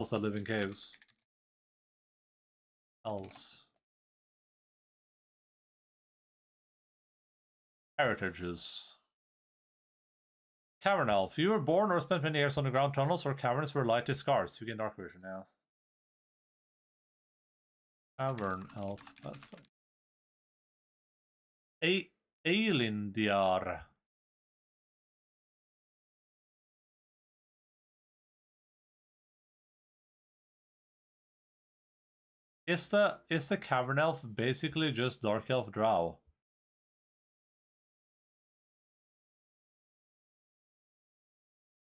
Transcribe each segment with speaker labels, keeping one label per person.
Speaker 1: Those that live in caves. Else. Heritages. Cavern elf. You were born or spent many years underground tunnels or caverns where light is scarce. You gain dark vision, yes. Cavern elf. That's fine. Eilindiar. Is the cavern elf basically just dark elf drow?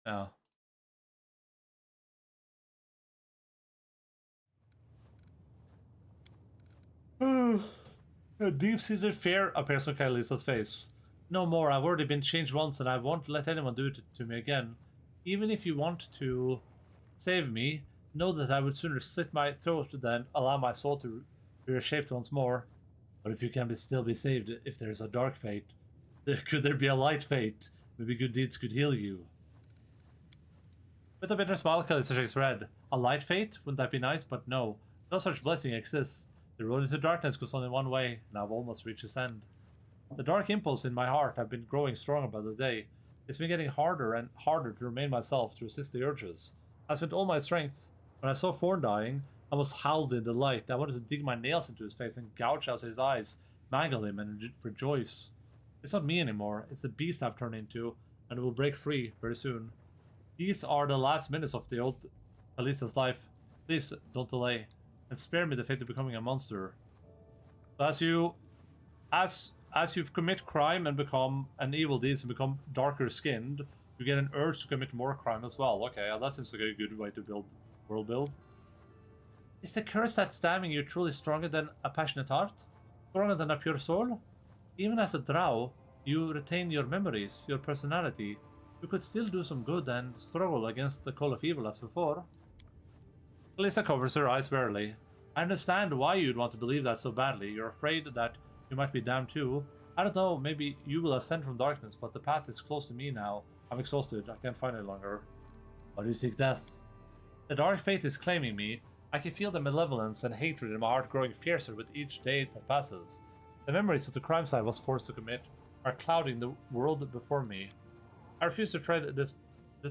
Speaker 1: Yeah. A deep-seated fear appears on Kaelisa's face. No more, I've already been changed once and I won't let anyone do it to me again. Even if you want to save me, know that I would sooner slit my throat than allow my soul to be reshaped once more. But if you can still be saved, if there's a dark fate, could there be a light fate? Maybe good deeds could heal you. With a bitter smile, Kalista shakes her head. A light fate? Wouldn't that be nice? But no. No such blessing exists. The road into darkness goes only one way, and I've almost reached its end. The dark impulse in my heart have been growing stronger by the day. It's been getting harder and harder to remain myself, to resist the urges. I spent all my strength. When I saw Thorn dying, I was howled in delight. I wanted to dig my nails into his face and gouge out his eyes, mangle him, and rejoice. It's not me anymore. It's the beast I've turned into, and it will break free very soon. These are the last minutes of the old Alisa's life. Please don't delay, and spare me the fate of becoming a monster. So as you commit crime and become an evil deeds and become darker skinned, you get an urge to commit more crime as well. Okay, that seems like a good way to build world build. Is the curse that's damning you truly stronger than a passionate heart? Stronger than a pure soul? Even as a drow, you retain your memories, your personality. You could still do some good and struggle against the call of evil as before. Lisa covers her eyes wearily. I understand why you'd want to believe that so badly. You're afraid that you might be damned too. I don't know, maybe you will ascend from darkness, but the path is close to me now. I'm exhausted, I can't find it longer. Why do you seek death? The dark fate is claiming me. I can feel the malevolence and hatred in my heart growing fiercer with each day that passes. The memories of the crimes I was forced to commit are clouding the world before me. I refuse to tread this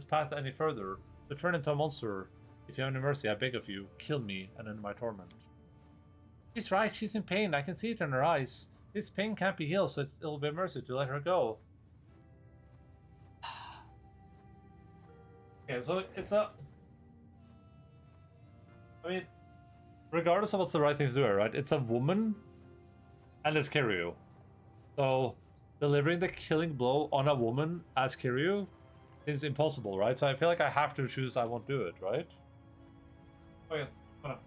Speaker 1: path any further, to turn into a monster. If you have any mercy, I beg of you, kill me and end my torment. She's right, she's in pain, I can see it in her eyes. This pain can't be healed, so it'll be mercy to let her go. Okay, so it's a... I mean, regardless of what's the right thing to do here, right? It's a woman, and it's Kiryu. So, delivering the killing blow on a woman as Kiryu seems impossible, right? So I feel like I have to choose I won't do it, right? Okay, hold on.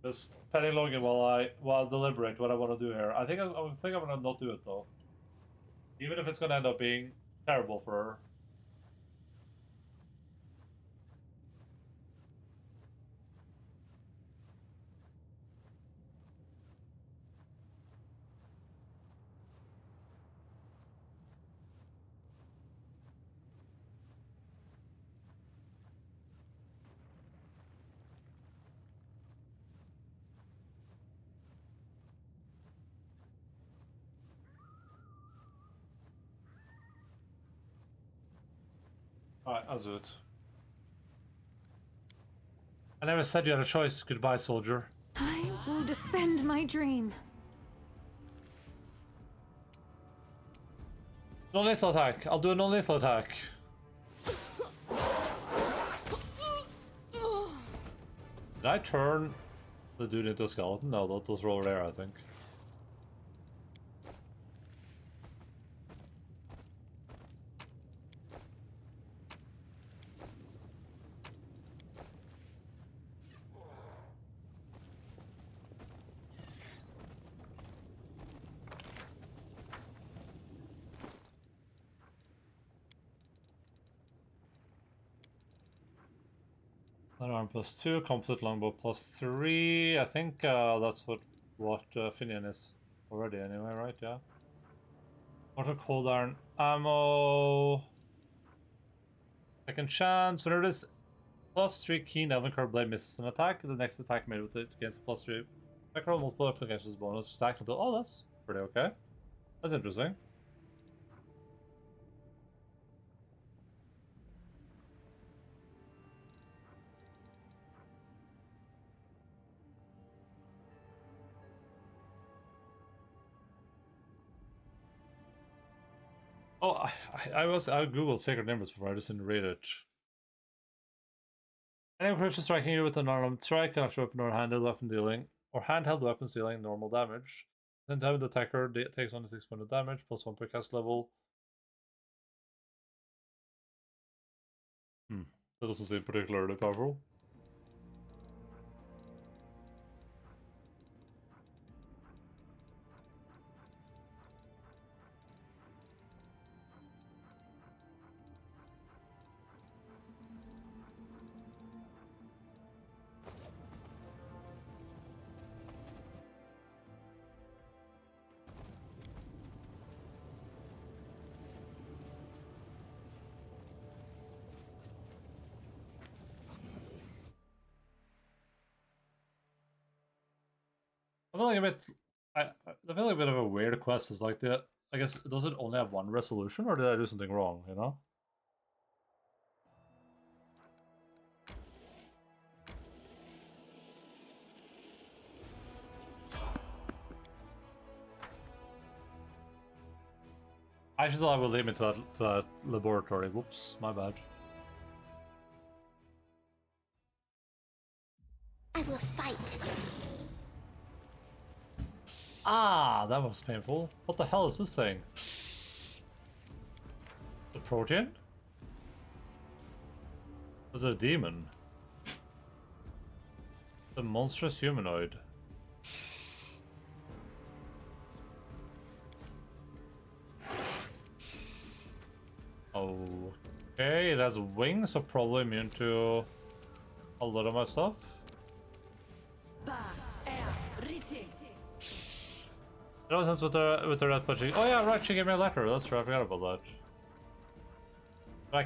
Speaker 1: Just petting Logan while I deliberate what I want to do here. I think I'm gonna not do it though, even if it's gonna end up being terrible for her. Alright, I'll do it. I never said you had a choice. Goodbye, soldier.
Speaker 2: I will defend my dream.
Speaker 1: Non-lethal attack. I'll do a non-lethal attack. Did I turn the dude into a skeleton? No, that was over there, I think. Arm +2, composite longbow +3. I think that's what what Finian is already anyway, right? Yeah. Auto cold iron ammo. Second chance. Whenever this +3 keen Elven Curve Blade misses an attack, the next attack made with it gains a +3 attack roll multiple applications bonus stacked until. Oh, that's pretty okay. That's interesting. Oh, I googled Sacred Nimbus before, I just didn't read it. Any creature striking you with an unarmed strike can actually weapon or handheld weapon dealing, or handheld weapons dealing normal damage. Then time the attacker takes on 6 points of damage, +1 per cast level. That doesn't seem particularly powerful. I feel like a bit. I feel like a bit of a weird quest is like the. I guess does it only have one resolution, or did I do something wrong? You know. I should thought I would lead me to that laboratory. Whoops, my bad.
Speaker 3: I will fight.
Speaker 1: Ah, that was painful. What the hell is this thing? The protein? Is it a demon? The monstrous humanoid. Okay, it has wings, so probably immune to a lot of my stuff. That was sense with the red punching. Oh yeah, right. She gave me a letter. That's true. I forgot about that. But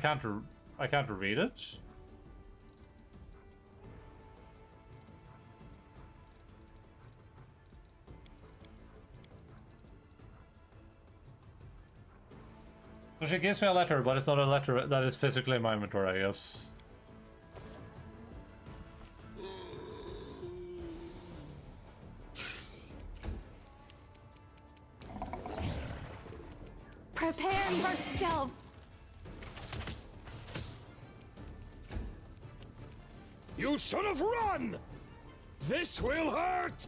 Speaker 1: I can't read it. So she gives me a letter, but it's not a letter that is physically in my inventory, I guess.
Speaker 2: Prepare yourself.
Speaker 4: You should have run! This will hurt!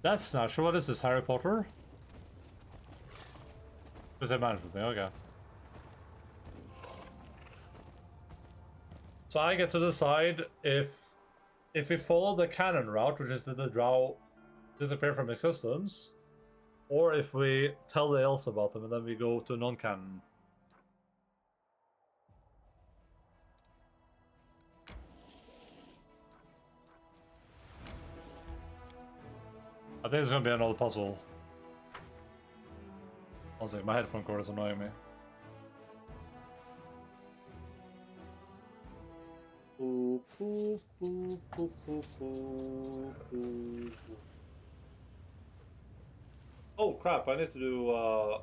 Speaker 1: That's not sure. What is this, Harry Potter? Is that management thing? Okay. So I get to decide if we follow the canon route, which is that the drow disappear from existence, or if we tell the elves about them and then we go to non-canon. I think it's gonna be another puzzle. I was like, my headphone cord is annoying me. Oh crap, I need to do I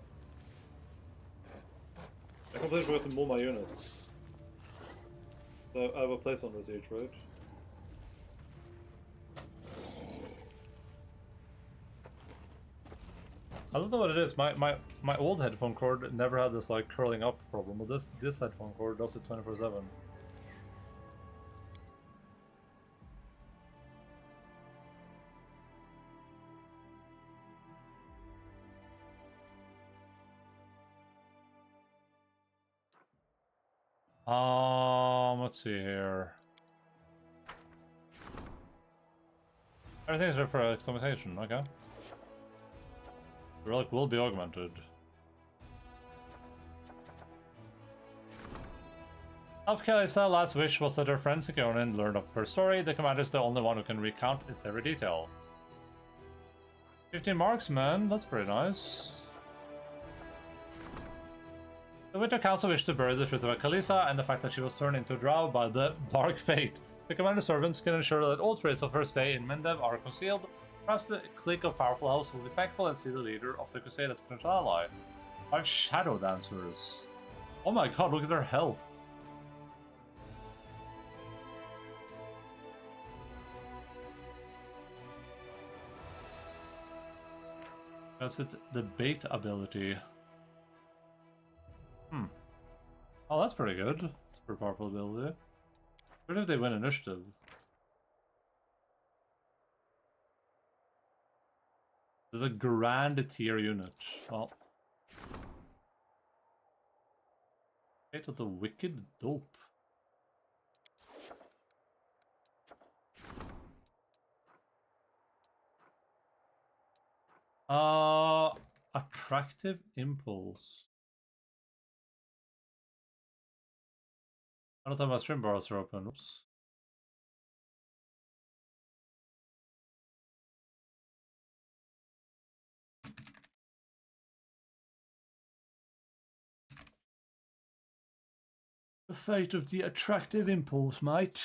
Speaker 1: completely forgot to move my units. So I have a place on this each, right? I don't know what it is. My old headphone cord never had this like curling up problem, but this headphone cord does it 24/7. Let's see here. Everything's there for exclamation, okay. The relic will be augmented. Of Kalista, last wish was that her friends could go and learn of her story. The commander is the only one who can recount its every detail. 15 marks, man. That's pretty nice. The Winter Council wished to bury the truth about Kalista and the fact that she was turned into a drow by the Dark Fate. The commander's servants can ensure that all traces of her stay in Mendev are concealed. Perhaps the clique of powerful elves will be thankful and see the leader of the crusade as a potential ally. 5 shadow dancers. Oh my god, look at their health. That's it, the bait ability. Oh, that's pretty good. It's a pretty powerful ability. What if they win initiative? There's a grand tier unit. Well. Fate of the Wicked Dope. Attractive Impulse. I don't have my stream bars are open. Oops. The fate of the attractive impulse, mate.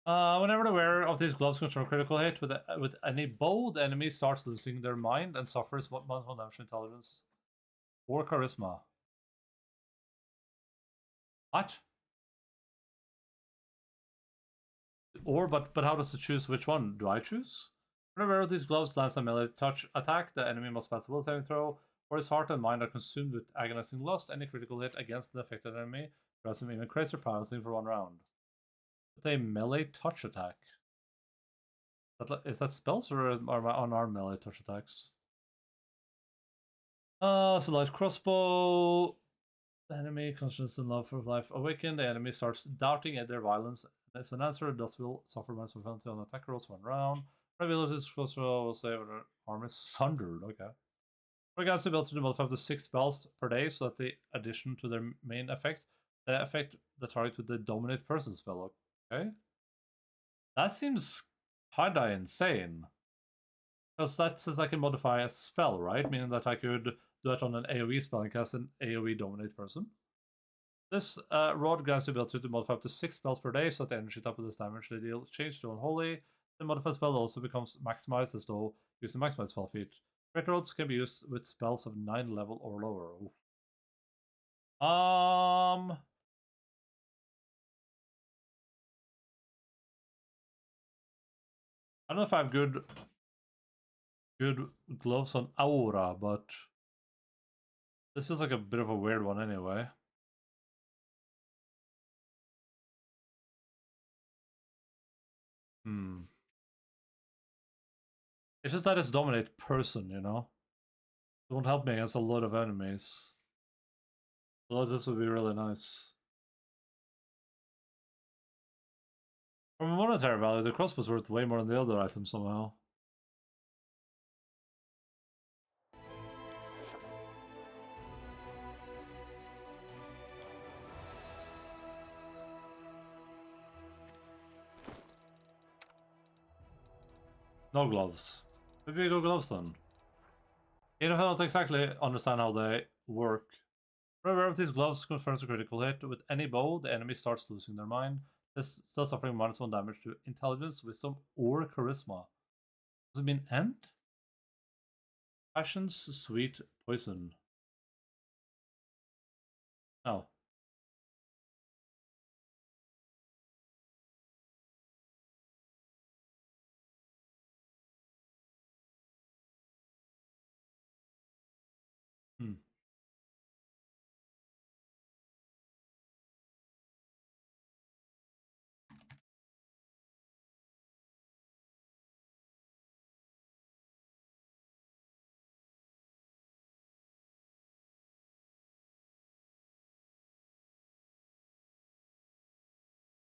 Speaker 1: Whenever aware of these gloves control critical hit with any bow, the enemy starts losing their mind and suffers -1 damage intelligence or charisma. What? Or but how does it choose which one? Do I choose? When aware of these gloves lands a melee touch attack, the enemy must pass a will saving throw, or his heart and mind are consumed with agonizing lust. Any critical hit against the affected enemy grants him even crazier paralyzing for 1 round. But a melee touch attack. Is that spells or are unarmed melee touch attacks? So light crossbow. The enemy conscious in love for life awakened. The enemy starts doubting at their violence. As an answer, thus will suffer minus penalty on attack rolls 1 round. Reveal his crossbow will save an arm is sundered. Okay. Regards the ability to modify up to 6 spells per day, so that the addition to their main effect, they affect the target with the dominate person spell. Okay. That seems kinda insane. Because that says I can modify a spell, right? Meaning that I could do it on an AoE spell and cast an AoE dominate person. This rod grants the ability to modify up to 6 spells per day, so that the energy type of this damage they deal change to unholy. The modified spell also becomes maximized as though using maximized spell feat. Crit rods can be used with spells of 9 level or lower. Ooh. I don't know if I have good gloves on Aura, but this feels like a bit of a weird one anyway. It's just that it's dominate person, you know? It won't help me against a lot of enemies. Although this would be really nice. From a monetary value, the crossbow's worth way more than the other items somehow. No gloves. Maybe we go gloves then. Even if I don't exactly understand how they work. Whenever these gloves confirms a critical hit with any bow, the enemy starts losing their mind. This still suffering -1 damage to intelligence, wisdom, or charisma. Does it mean end? Passion's sweet poison. Oh.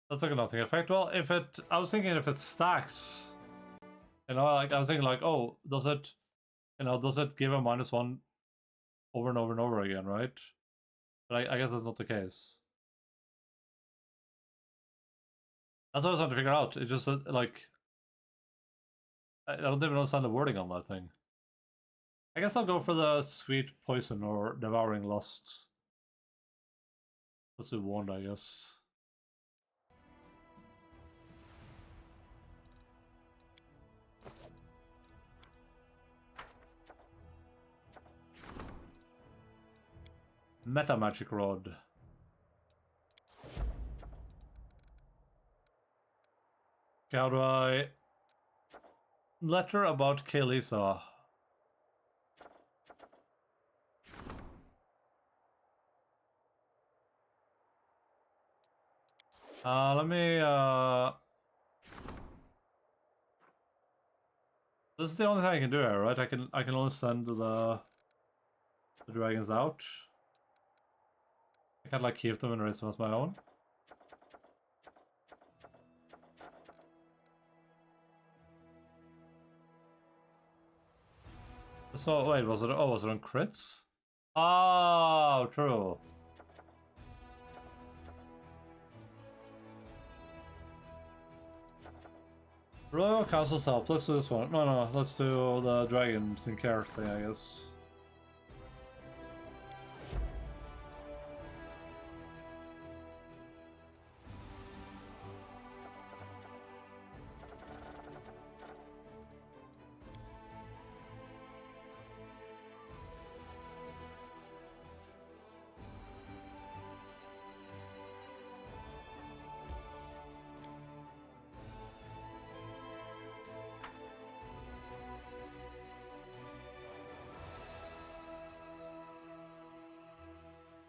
Speaker 1: That's like a nothing effect. Well, I was thinking if it stacks, you know, like I was thinking like, oh, does it give a -1 over and over and over again, right? But I guess that's not the case. That's what I was trying to figure out. It just like I don't even understand the wording on that thing. I guess I'll go for the sweet poison or devouring lust. Let's do one, I guess. Meta magic rod. How do I... Letter about Kaelisa. Let me, this is the only thing I can do here, right? I can only send the dragons out. I can't, like, keep them and raise them as my own. So, wait, was it on crits? Oh, true. Royal Castle's help. Let's do this one. No, let's do the dragons in care thing, I guess.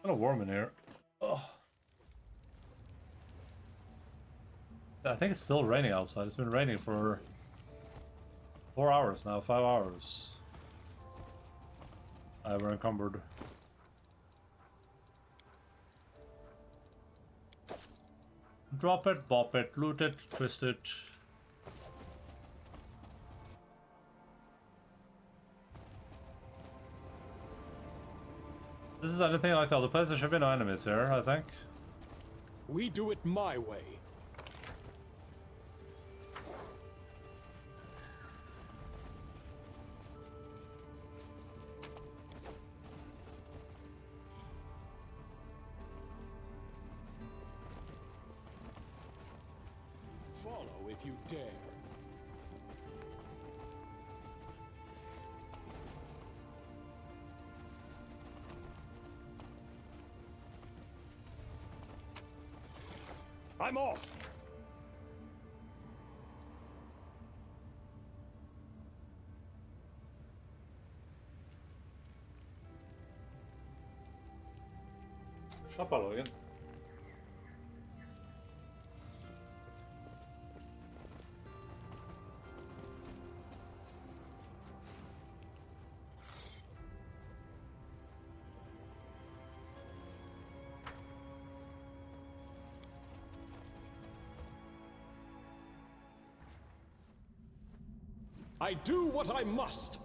Speaker 1: Kind of warm in here. Ugh. I think it's still raining outside. It's been raining for 4 hours now, 5 hours. We're encumbered. Drop it, bop it, loot it, twist it. This is anything like the other place. There should be no enemies here, I think.
Speaker 4: We do it my way. Follow if you dare. I'm off!
Speaker 1: Kjappa, Logan.
Speaker 4: I do what I must!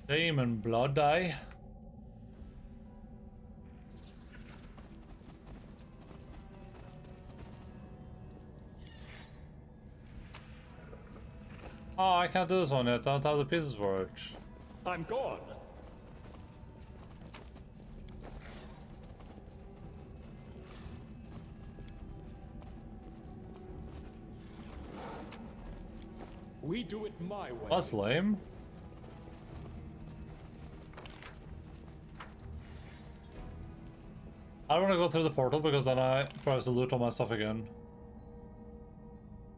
Speaker 1: Demon blood, eh? Oh, I can't do this one yet. I don't have the pieces for it.
Speaker 4: I'm gone! We do it my way.
Speaker 1: That's lame. I don't want to go through the portal because then I try to loot all my stuff again.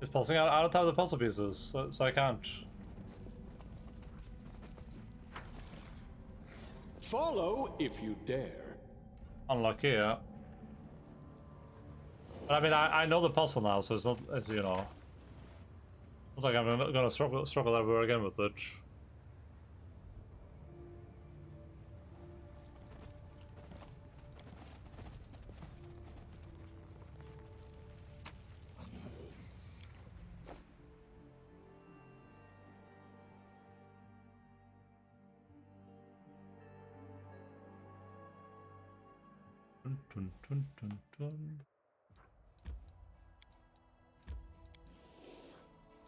Speaker 1: It's pulsing. I don't have the puzzle pieces, so I can't.
Speaker 4: Follow if you dare.
Speaker 1: Unlucky, yeah. But I mean, I know the puzzle now, so it's not, it's, you know. It's not like I'm gonna struggle ever again with it. Dun, dun, dun, dun, dun.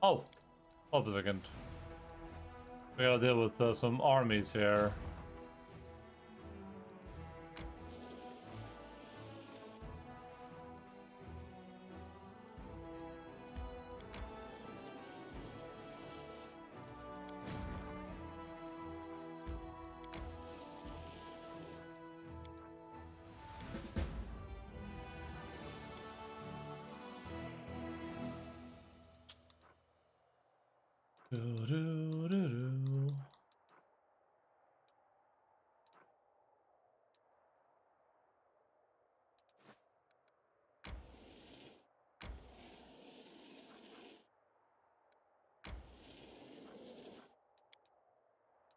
Speaker 1: Oh, hold a second. We gotta deal with some armies here. Do-do-do-do.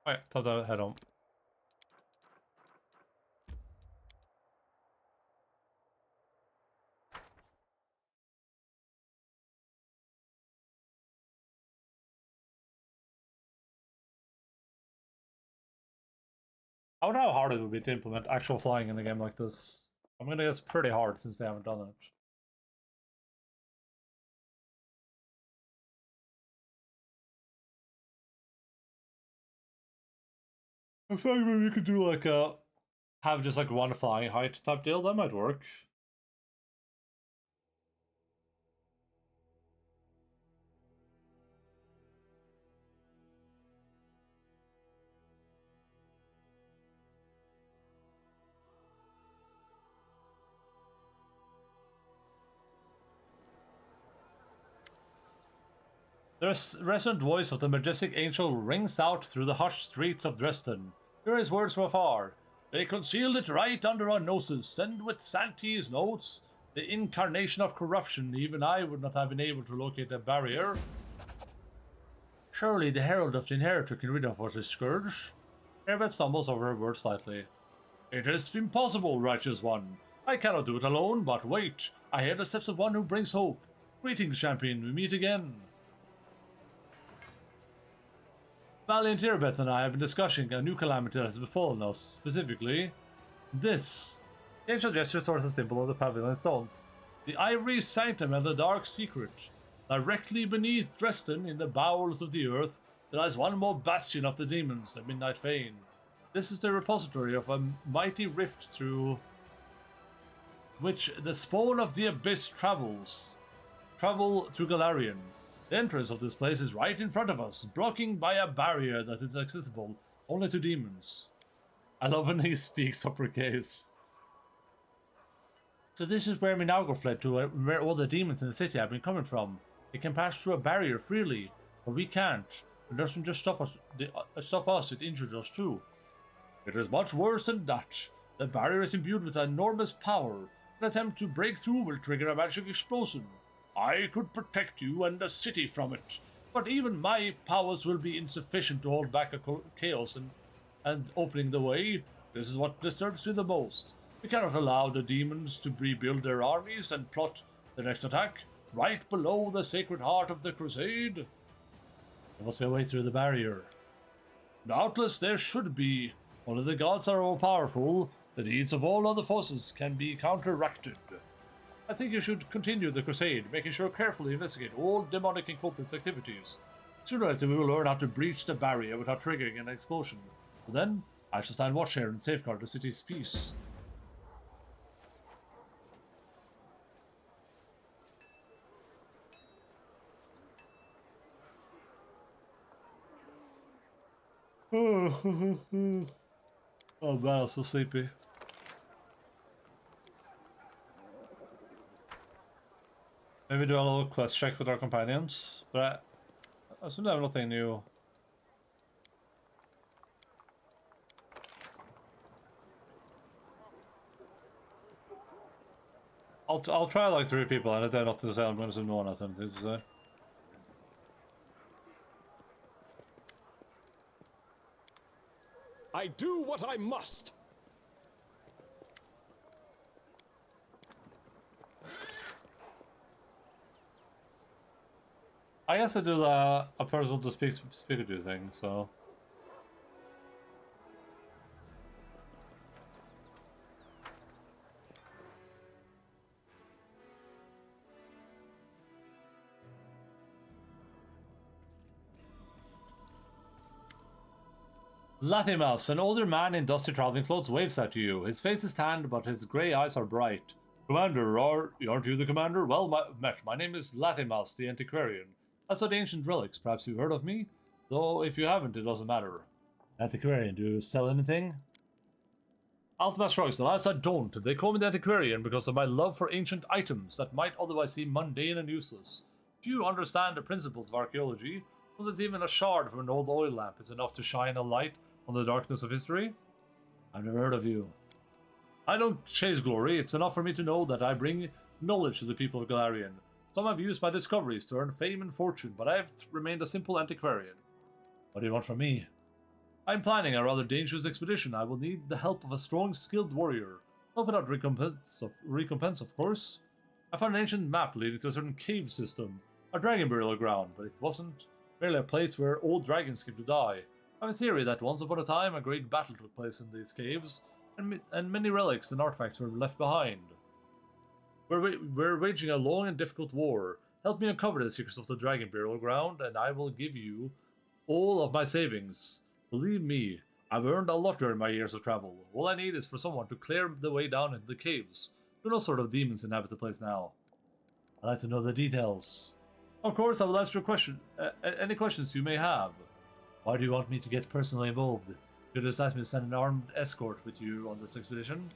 Speaker 1: Wait, thought I had on. I wonder how hard it would be to implement actual flying in a game like this. I'm gonna guess pretty hard since they haven't done it. I feel like maybe you could do like a have just like one flying height type deal. That might work. The resonant voice of the majestic angel rings out through the hushed streets of Dresden. Hear his words from afar. They concealed it right under our noses, and with Santi's notes, the incarnation of corruption, even I would not have been able to locate a barrier. Surely the herald of the inheritor can rid of us this scourge. Herbert stumbles over her words slightly. It is impossible, righteous one. I cannot do it alone, but wait. I hear the steps of one who brings hope. Greetings, champion. We meet again. Valiant Irbeth and I have been discussing a new calamity that has befallen us, specifically this. The angel gestures towards the symbol of the pavilion stones. The ivory sanctum and the dark secret. Directly beneath Dresden, in the bowels of the earth, there lies one more bastion of the demons, the Midnight Fane. This is the repository of a mighty rift through which the spawn of the abyss travels. Travel to Galarian. The entrance of this place is right in front of us, blocking by a barrier that is accessible only to demons. I love when he speaks uppercase. So this is where Minago fled to, where all the demons in the city have been coming from. They can pass through a barrier freely, but we can't. It doesn't just stop us, it injures us too. It is much worse than that. The barrier is imbued with enormous power. An attempt to break through will trigger a magic explosion. I could protect you and the city from it, but even my powers will be insufficient to hold back a chaos and opening the way. This is what disturbs me the most. We cannot allow the demons to rebuild their armies and plot the next attack right below the sacred heart of the crusade. There must be a way through the barrier. Doubtless there should be. Only the gods are all powerful. The deeds of all other forces can be counteracted. I think you should continue the crusade, making sure carefully investigate all demonic and cultist activities. Sooner or later we will learn how to breach the barrier without triggering an explosion. But then, I shall stand watch here and safeguard the city's peace. Oh man, I'm so sleepy. Maybe do a little quest check with our companions, but I assume they have nothing new. I'll try like 3 people, and if they're not to say, I'm going to assume no one has anything to say.
Speaker 4: I do what I must.
Speaker 1: I guess I do a personal to speak to thing, so. Lathimouse, an older man in dusty traveling clothes, waves at you. His face is tanned, but his grey eyes are bright. Commander, aren't you the commander? Well, my name is Lathimouse, the antiquarian. I study ancient relics. Perhaps you've heard of me? Though, if you haven't, it doesn't matter. Antiquarian, do you sell anything? Altimas shrugs. Alas, I don't. They call me the antiquarian because of my love for ancient items that might otherwise seem mundane and useless. Do you understand the principles of archaeology? Well, that even a shard from an old oil lamp is enough to shine a light on the darkness of history? I've never heard of you. I don't chase glory. It's enough for me to know that I bring knowledge to the people of Galarian. Some have used my discoveries to earn fame and fortune, but I have remained a simple antiquarian. What do you want from me? I'm planning a rather dangerous expedition. I will need the help of a strong, skilled warrior. Not without recompense, of course. I found an ancient map leading to a certain cave system, a dragon burial ground, but it wasn't merely a place where old dragons came to die. I have a theory that once upon a time a great battle took place in these caves, and many relics and artifacts were left behind. We're waging a long and difficult war. Help me uncover the secrets of the dragon burial ground, and I will give you all of my savings. Believe me, I've earned a lot during my years of travel. All I need is for someone to clear the way down into the caves. Who knows sort of demons inhabit the place now? I'd like to know the details. Of course, I will answer any questions you may have. Why do you want me to get personally involved? You just asked me to send an armed escort with you on this expedition?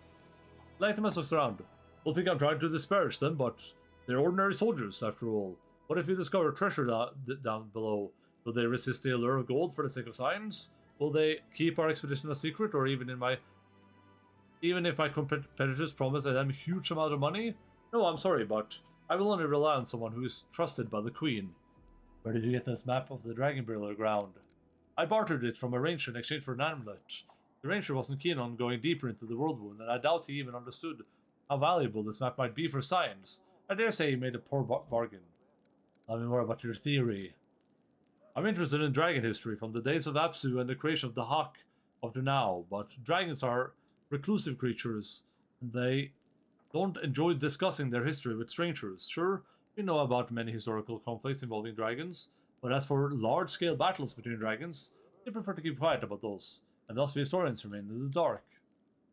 Speaker 1: Lathimouse looks around. Don't think I'm trying to disparage them, but they're ordinary soldiers, after all. What if you discover treasure down below? Will they resist the allure of gold for the sake of science? Will they keep our expedition a secret, or even if my competitors promise them a huge amount of money? No, I'm sorry, but I will only rely on someone who is trusted by the Queen. Where did you get this map of the dragon burial ground? I bartered it from a ranger in exchange for an amulet. The ranger wasn't keen on going deeper into the world wound, and I doubt he even understood how valuable this map might be for science. I dare say he made a poor bargain. Tell me more about your theory. I'm interested in dragon history from the days of Apsu and the creation of the Hawk up to now, but dragons are reclusive creatures, and they don't enjoy discussing their history with strangers. Sure, we know about many historical conflicts involving dragons, but as for large-scale battles between dragons, they prefer to keep quiet about those, and thus the historians remain in the dark.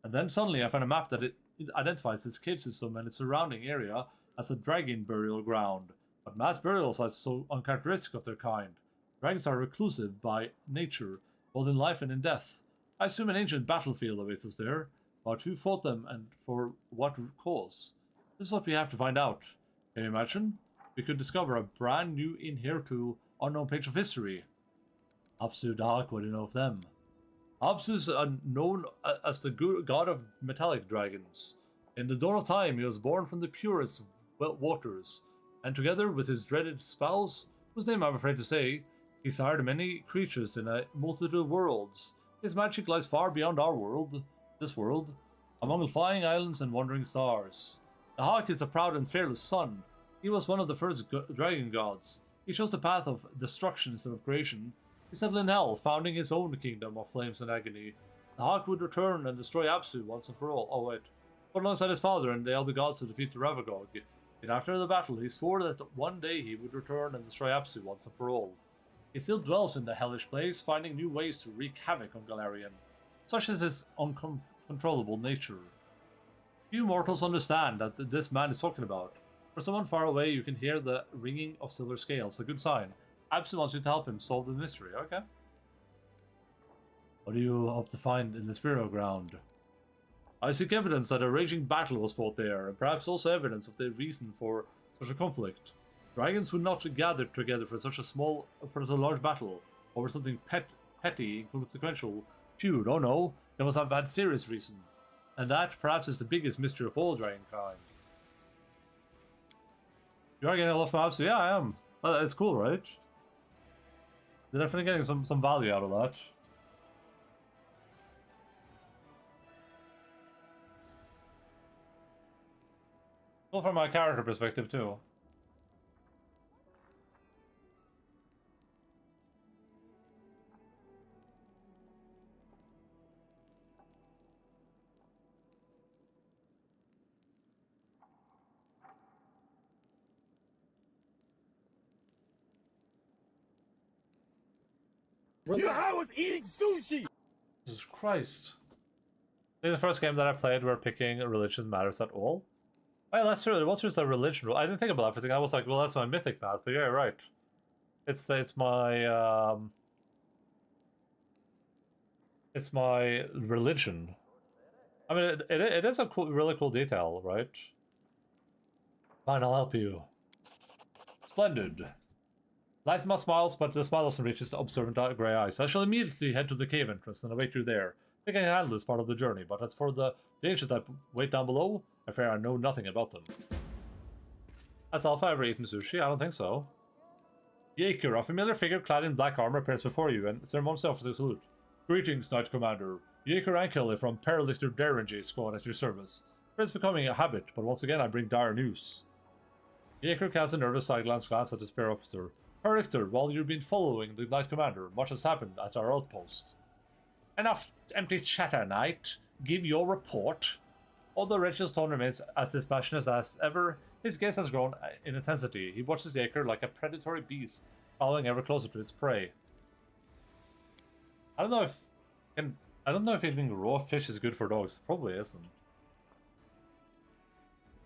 Speaker 1: And then suddenly I found a map that it identifies this cave system and its surrounding area as a dragon burial ground, but mass burial sites are so uncharacteristic of their kind. Dragons are reclusive by nature, both in life and in death. I assume an ancient battlefield awaits us there, but who fought them and for what cause? This is what we have to find out. Can you imagine? We could discover a brand new in here to unknown page of history. Apsu the Hawk, what do you know of them? Apsu is known as the god of metallic dragons. In the dawn of time, he was born from the purest waters, and together with his dreaded spouse, whose name I'm afraid to say, he sired many creatures in a multitude of worlds. His magic lies far beyond our world, this world, among flying islands and wandering stars. The Hawk is a proud and fearless son. He was one of the first dragon gods. He chose the path of destruction instead of creation. He settled in hell, founding his own kingdom of flames and agony. The Hawk would return and destroy Apsu once and for all. Oh wait. But alongside his father and the other gods to defeat the Ravagog. Yet after the battle, he swore that one day he would return and destroy Apsu once and for all. He still dwells in the hellish place, finding new ways to wreak havoc on Galarian. Such is his uncontrollable nature. Few mortals understand that this man is talking about. For someone far away, you can hear the ringing of silver scales, a good sign. Apsu wants you to help him solve the mystery, okay? What do you hope to find in this burial ground? I seek evidence that a raging battle was fought there, and perhaps also evidence of the reason for such a conflict. Dragons would not gather together for such a large battle, over something petty, inconsequential feud. Oh no, they must have had serious reason. And that, perhaps, is the biggest mystery of all dragon kind. You are getting a lot from Apsu? Yeah, I am. It's cool, right? They're definitely getting some value out of that. Well, from my character perspective, too.
Speaker 4: You know, I was eating sushi!
Speaker 1: Christ. This is the first game that I played where picking a religion matters at all. Well, that's true. It was just a religion rule. I didn't think about everything. I was like, well, that's my mythic path. But yeah, right. It's my religion. I mean, it is a cool, really cool detail, right? Fine, I'll help you. Splendid. Lightma smiles, but the smile doesn't reach his observant grey eyes. I shall immediately head to the cave entrance and await you there. I think I can handle this part of the journey, but as for the dangers that wait down below, I fear I know nothing about them. Has Alpha ever eaten sushi? I don't think so. Jaeger, a familiar figure clad in black armor, appears before you and ceremoniously offers a salute. Greetings, Knight Commander. Jaeger and Kelly from Paralictor Derringer Squad at your service. It's becoming a habit, but once again I bring dire news. Jaeger casts a nervous sidelines glance at the spare officer. Richter, while you've been following the Knight Commander, much has happened at our outpost. Enough empty chatter, Knight. Give your report. Although Rachel's tone remains as dispassionate as ever, his gaze has grown in intensity. He watches Jaeger like a predatory beast, following ever closer to its prey. I don't know if eating raw fish is good for dogs. Probably isn't.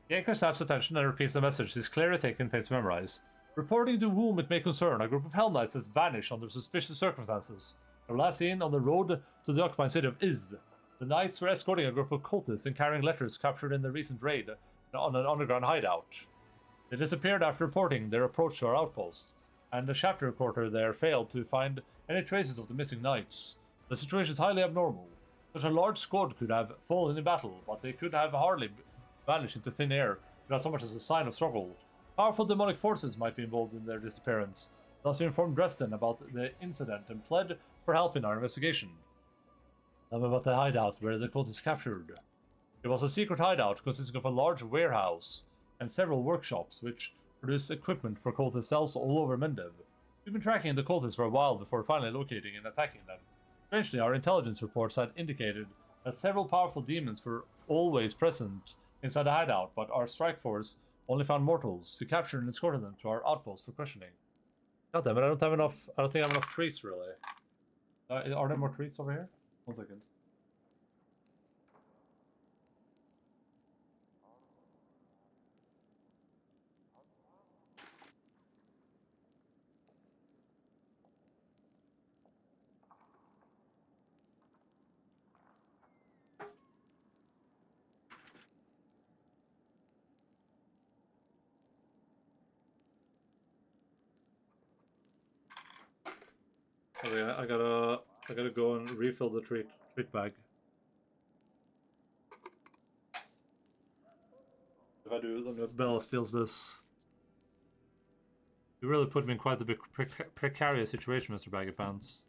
Speaker 1: Jaeger snaps attention and repeats the message he's clearly taken pains to memorize. Reporting to whom it may concern, a group of Hell Knights has vanished under suspicious circumstances. They were last seen on the road to the occupied city of Iz. The Knights were escorting a group of cultists and carrying letters captured in the recent raid on an underground hideout. They disappeared after reporting their approach to our outpost, and the chapter recorder there failed to find any traces of the missing Knights. The situation is highly abnormal. Such a large squad could have fallen in battle, but they could have hardly vanished into thin air without so much as a sign of struggle. Powerful demonic forces might be involved in their disappearance. Thus we informed Dresden about the incident and pled for help in our investigation. Tell me about the hideout where the cult is captured. It was a secret hideout consisting of a large warehouse and several workshops which produced equipment for cultist cells all over Mendev. We've been tracking the cultists for a while before finally locating and attacking them. Strangely, our intelligence reports had indicated that several powerful demons were always present inside the hideout, but our strike force only found mortals. We captured and escorted them to our outpost for questioning. God damn it, I don't think I have enough treats, really. Are there more treats over here? 1 second. Okay, I gotta go and refill the treat bag. If I do, then Bella steals this. You really put me in quite a bit precarious situation, Mr. Baggy Pants.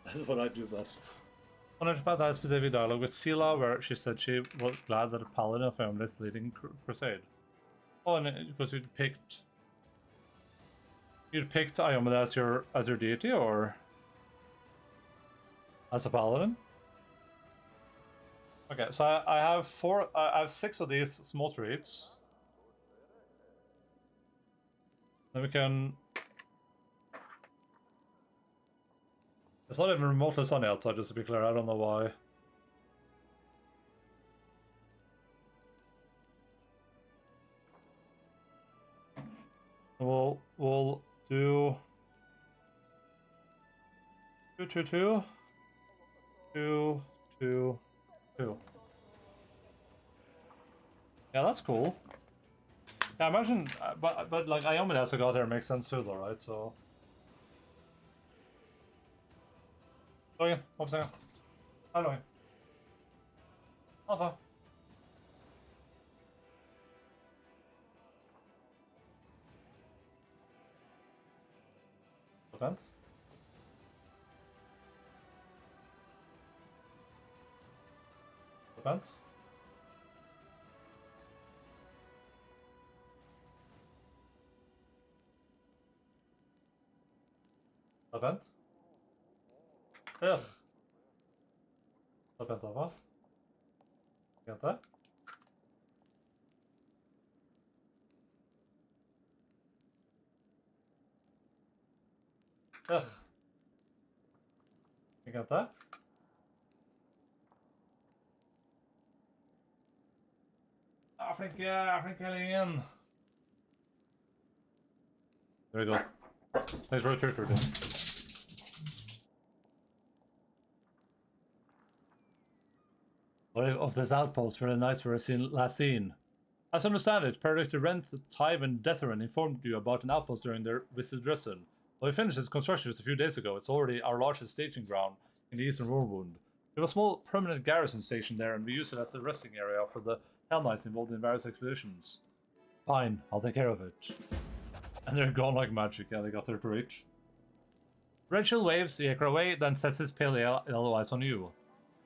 Speaker 1: This is what I do best. When I had a specific dialogue with Sela where she said she was glad that a paladin of family is leading crusade. Oh, and because you'd picked Iomada as your deity, or as a paladin? Okay, so I have 6 of these small treats. Then we can. It's not even remotely sunny outside, just to be clear. I don't know why. We'll do 2, 2, 2, 2, 2, 2. Yeah, that's cool. Yeah, imagine, but like Iomida also got there makes sense too, though, right? So. Gå igjen. Opp senga. Hallo. Alfa. Vent. Vent. Vent. Ja. Vent, Alfa. Vent. Ja. Vent. Flink Helgen. There we go. Thanks for the trigger. What of this outpost where the knights were last seen? As I understand it, Paradox Renth, Tive, and Detherin informed you about an outpost during their visit to Dresden. Well, we finished its construction just a few days ago. It's already our largest staging ground in the Eastern Warwound. We have a small permanent garrison station there, and we use it as a resting area for the Hell Knights involved in various expeditions. Fine, I'll take care of it. And they're gone like magic. Yeah, they got their reach. Rachel waves the Ekra away, then sets his pale yellow eyes on you.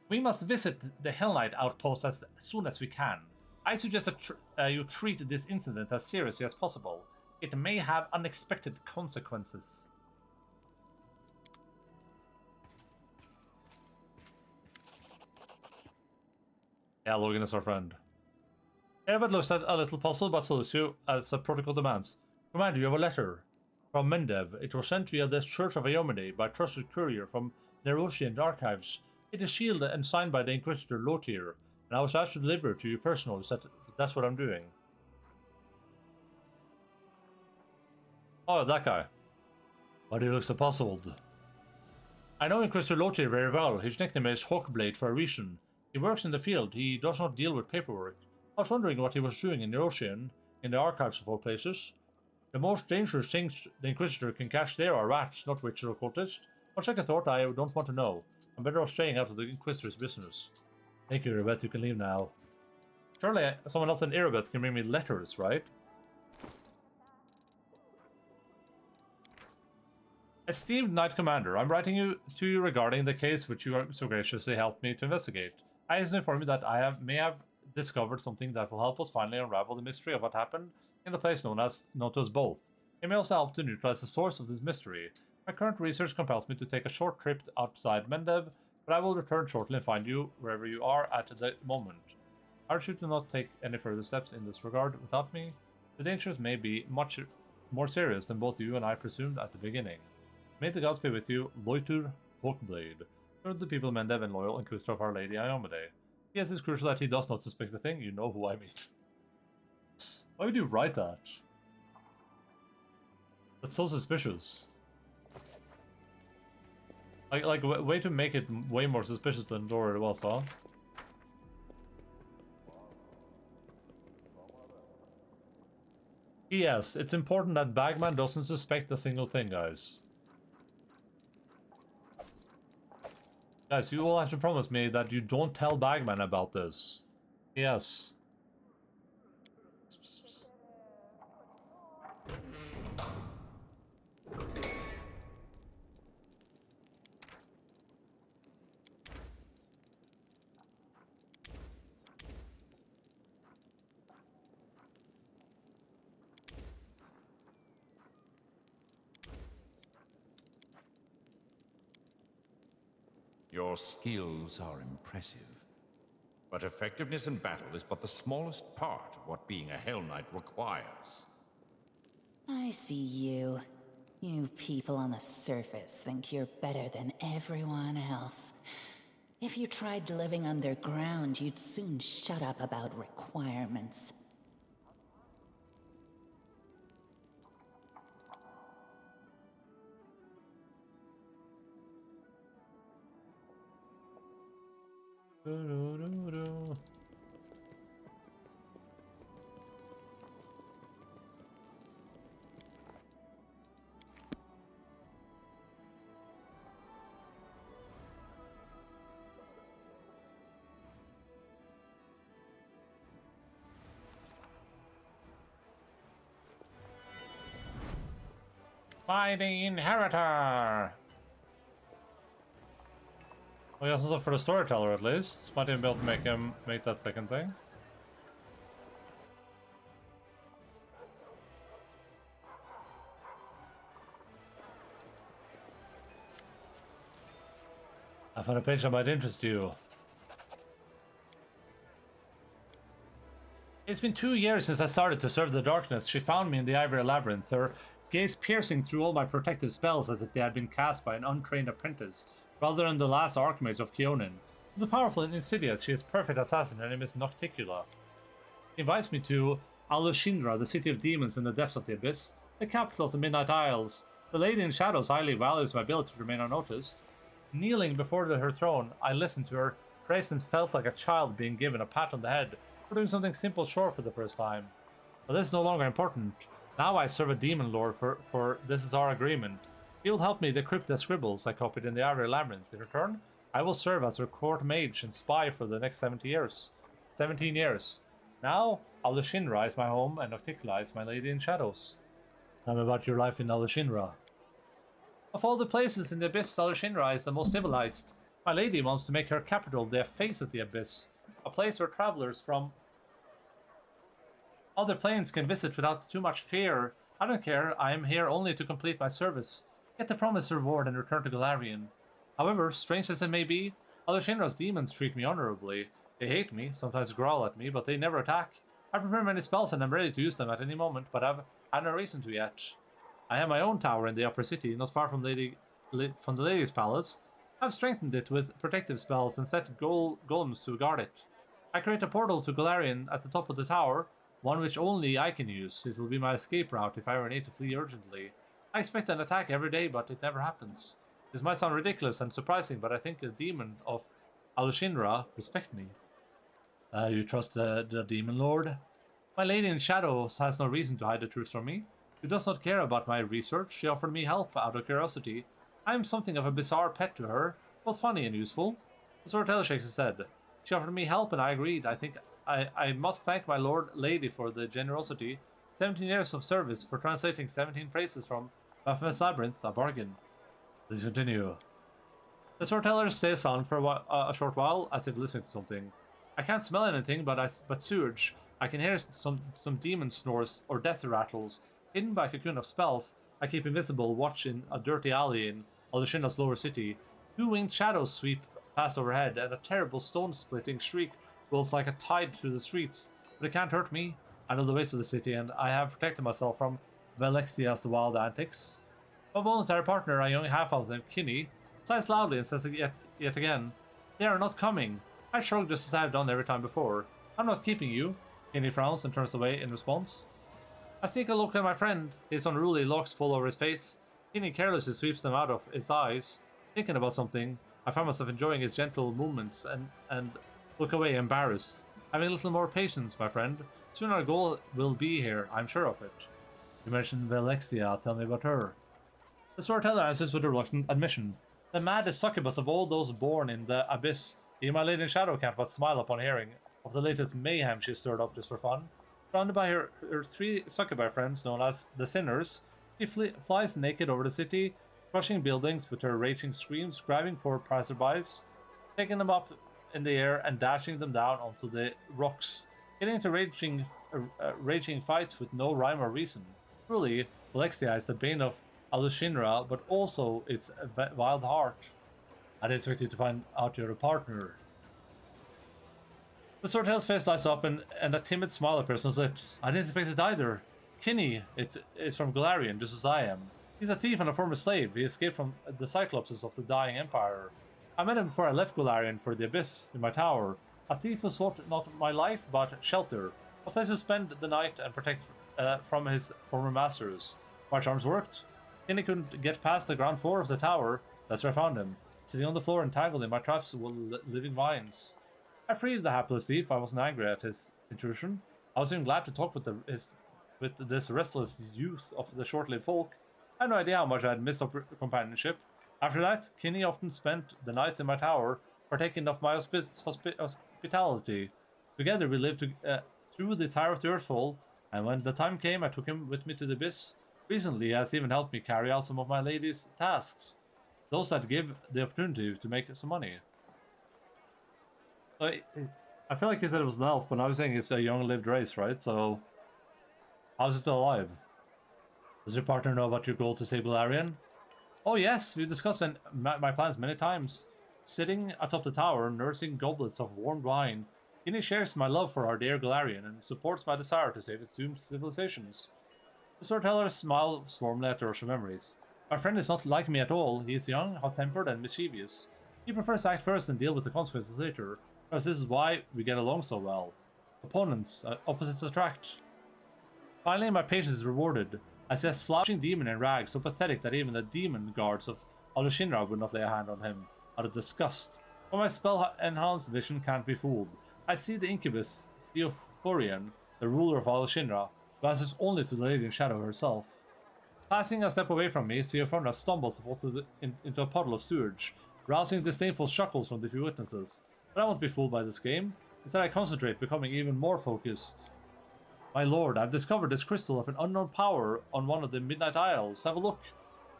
Speaker 1: We must visit the Hell Knight outpost as soon as we can. I suggest that you treat this incident as seriously as possible. It may have unexpected consequences. Yeah, Logan is our friend. Erebet looks at a little puzzled, but salutes you as the protocol demands. Commander, you have a letter from Mendev. It was sent via the Church of Iomade by a trusted courier from Nerosian archives. It is shielded and signed by the Inquisitor Lotier, and I was asked to deliver it to you personally, so that's what I'm doing. Oh, that guy. But he looks so puzzled. I know Inquisitor Lotier very well. His nickname is Hawkblade for a reason. He works in the field. He does not deal with paperwork. I was wondering what he was doing in Nerosian, in the archives of all places. The most dangerous things the Inquisitor can catch there are rats, not witches or cultists. On second thought, I don't want to know. I'm better off staying out of the Inquisitor's business. Thank you, Erebeth. You can leave now. Surely someone else than Erebeth can bring me letters, right? Esteemed Knight Commander, I'm writing to you regarding the case which you so graciously helped me to investigate. I have informed you that I may have discovered something that will help us finally unravel the mystery of what happened in the place known to us both. It may also help to neutralize the source of this mystery. My current research compels me to take a short trip outside Mendev, but I will return shortly and find you wherever you are at the moment. I urge you to not take any further steps in this regard without me. The dangers may be much more serious than both you and I presumed at the beginning. May the gods be with you, Loiter Hawkblade. Serve the people of Mendev and loyal Inquisitor of Our Lady Iomade. Yes, it's crucial that he does not suspect the thing. You know who I mean. Why would you write that? That's so suspicious. Like way to make it way more suspicious than Dora was, huh? Yes, it's important that Bagman doesn't suspect a single thing, guys. Guys, you all have to promise me that you don't tell Bagman about this. Yes.
Speaker 3: Your skills are impressive, but effectiveness in battle is but the smallest part of what being a Hell Knight requires.
Speaker 5: I see you. You people on the surface think you're better than everyone else. If you tried living underground, you'd soon shut up about requirements.
Speaker 1: By the inheritor! Well, yes, also for the storyteller at least. Might even be able to make that second thing. I found a page that might interest you. It's been 2 years since I started to serve the darkness. She found me in the Ivory Labyrinth, her gaze piercing through all my protective spells as if they had been cast by an untrained apprentice, rather than the last Archmage of Keonin. She's a powerful and insidious, she is a perfect assassin, her name is Nocticula. She invites me to Alushinra, the city of demons in the depths of the abyss, the capital of the Midnight Isles. The Lady in Shadows highly values my ability to remain unnoticed. Kneeling before her throne, I listened to her praise and felt like a child being given a pat on the head for doing something simple short for the first time. But this is no longer important. Now I serve a demon lord for this is our agreement. He will help me decrypt the scribbles I copied in the Ivory Labyrinth. In return, I will serve as her court mage and spy for the next 17 years. Now, Alushinra is my home and Nocticula is my lady in shadows. Tell me about your life in Alushinra. Of all the places in the abyss, Alushinra is the most civilized. My lady wants to make her capital the face of the abyss, a place where travelers from other planes can visit without too much fear. I don't care, I am here only to complete my service, get the promised reward and return to Golarion. However, strange as it may be, Alushinra's demons treat me honorably. They hate me, sometimes growl at me, but they never attack. I prepare many spells and I'm ready to use them at any moment, but I've had no reason to yet. I have my own tower in the upper city, not far from the lady's palace. I've strengthened it with protective spells and set golems to guard it. I create a portal to Golarion at the top of the tower, one which only I can use. It will be my escape route if I ever need to flee urgently. I expect an attack every day, but it never happens. This might sound ridiculous and surprising, but I think the demon of Alushinra respect me. You trust the demon lord? My lady in shadows has no reason to hide the truth from me. She does not care about my research. She offered me help out of curiosity. I am something of a bizarre pet to her, both funny and useful. The storyteller shakes his head. She offered me help and I agreed. I think I must thank my lady for the generosity. 17 years of service for translating 17 phrases from Baphomet's Labyrinth, a bargain. Please continue. The storyteller stays silent for a short while, as if listening to something. I can't smell anything but sewage. I can hear some demon snores or death rattles. Hidden by a cocoon of spells, I keep invisible watch in a dirty alley in Alushinra's lower city. 2 winged shadows sweep past overhead, and a terrible stone-splitting shriek rolls like a tide through the streets. But it can't hurt me. I know the ways of the city, and I have protected myself from Velexia's wild antics. My voluntary partner, a young half-elf named Kinney, sighs loudly and says yet again, "They are not coming." I shrug just as I have done every time before. "I'm not keeping you." Kinney frowns and turns away in response. I sneak a look at my friend, his unruly locks fall over his face. Kinney carelessly sweeps them out of his eyes. Thinking about something, I find myself enjoying his gentle movements and look away embarrassed. Having a little more patience, my friend. Soon our goal will be here, I'm sure of it. You mentioned Velexia, tell me about her. The storyteller answers with a reluctant admission. The maddest succubus of all those born in the abyss. Even my lady in shadow can't but smile upon hearing of the latest mayhem she stirred up just for fun. Surrounded by her 3 succubi friends known as the Sinners, she flies naked over the city, crushing buildings with her raging screams, grabbing poor passerbys, taking them up in the air and dashing them down onto the rocks, getting into raging fights with no rhyme or reason. Truly, Alexia is the bane of Alushinra, but also its wild heart. I didn't expect you to find out you're a partner. The storyteller's face lights up and a timid smile appears on his lips. I didn't expect it either. Kinney is from Golarion, just as I am. He's a thief and a former slave. He escaped from the Cyclopses of the dying empire. I met him before I left Golarion for the Abyss in my tower. A thief who sought not my life, but shelter. A place to spend the night and protect from his former masters. My charms worked. Kinney couldn't get past the ground floor of the tower. That's where I found him, sitting on the floor entangled in my traps with living vines. I freed the hapless thief. I wasn't angry at his intrusion. I was even glad to talk with this restless youth of the short-lived folk. I had no idea how much I had missed companionship. After that, Kinney often spent the nights in my tower, partaking of my hospitality. Together we lived through the Tower of the Earthfall, and when the time came, I took him with me to the Abyss. Recently, he has even helped me carry out some of my lady's tasks, those that give the opportunity to make some money. So, I feel like he said it was an elf, but I was saying it's a young-lived race, right? So, how's he still alive? Does your partner know about your goal to save Galarian? Oh yes, we've discussed my plans many times. Sitting atop the tower, nursing goblets of warm wine, Guinea shares my love for our dear Galarian and supports my desire to save its doomed civilizations. The storyteller's smile warmly at the rush of memories. My friend is not like me at all. He is young, hot-tempered, and mischievous. He prefers to act first and deal with the consequences later. Perhaps this is why we get along so well. Opponents, opposites attract. Finally, my patience is rewarded. I see a slouching demon in rags, so pathetic that even the demon guards of Alushinra would not lay a hand on him, out of disgust. But my spell-enhanced vision can't be fooled. I see the incubus, Theophorian, the ruler of Alushinra, who answers only to the Lady in Shadow herself. Passing a step away from me, Theophorian stumbles and falls into a puddle of sewage, rousing disdainful chuckles from the few witnesses. But I won't be fooled by this game. Instead, I concentrate, becoming even more focused. My lord, I've discovered this crystal of an unknown power on one of the Midnight Isles. Have a look.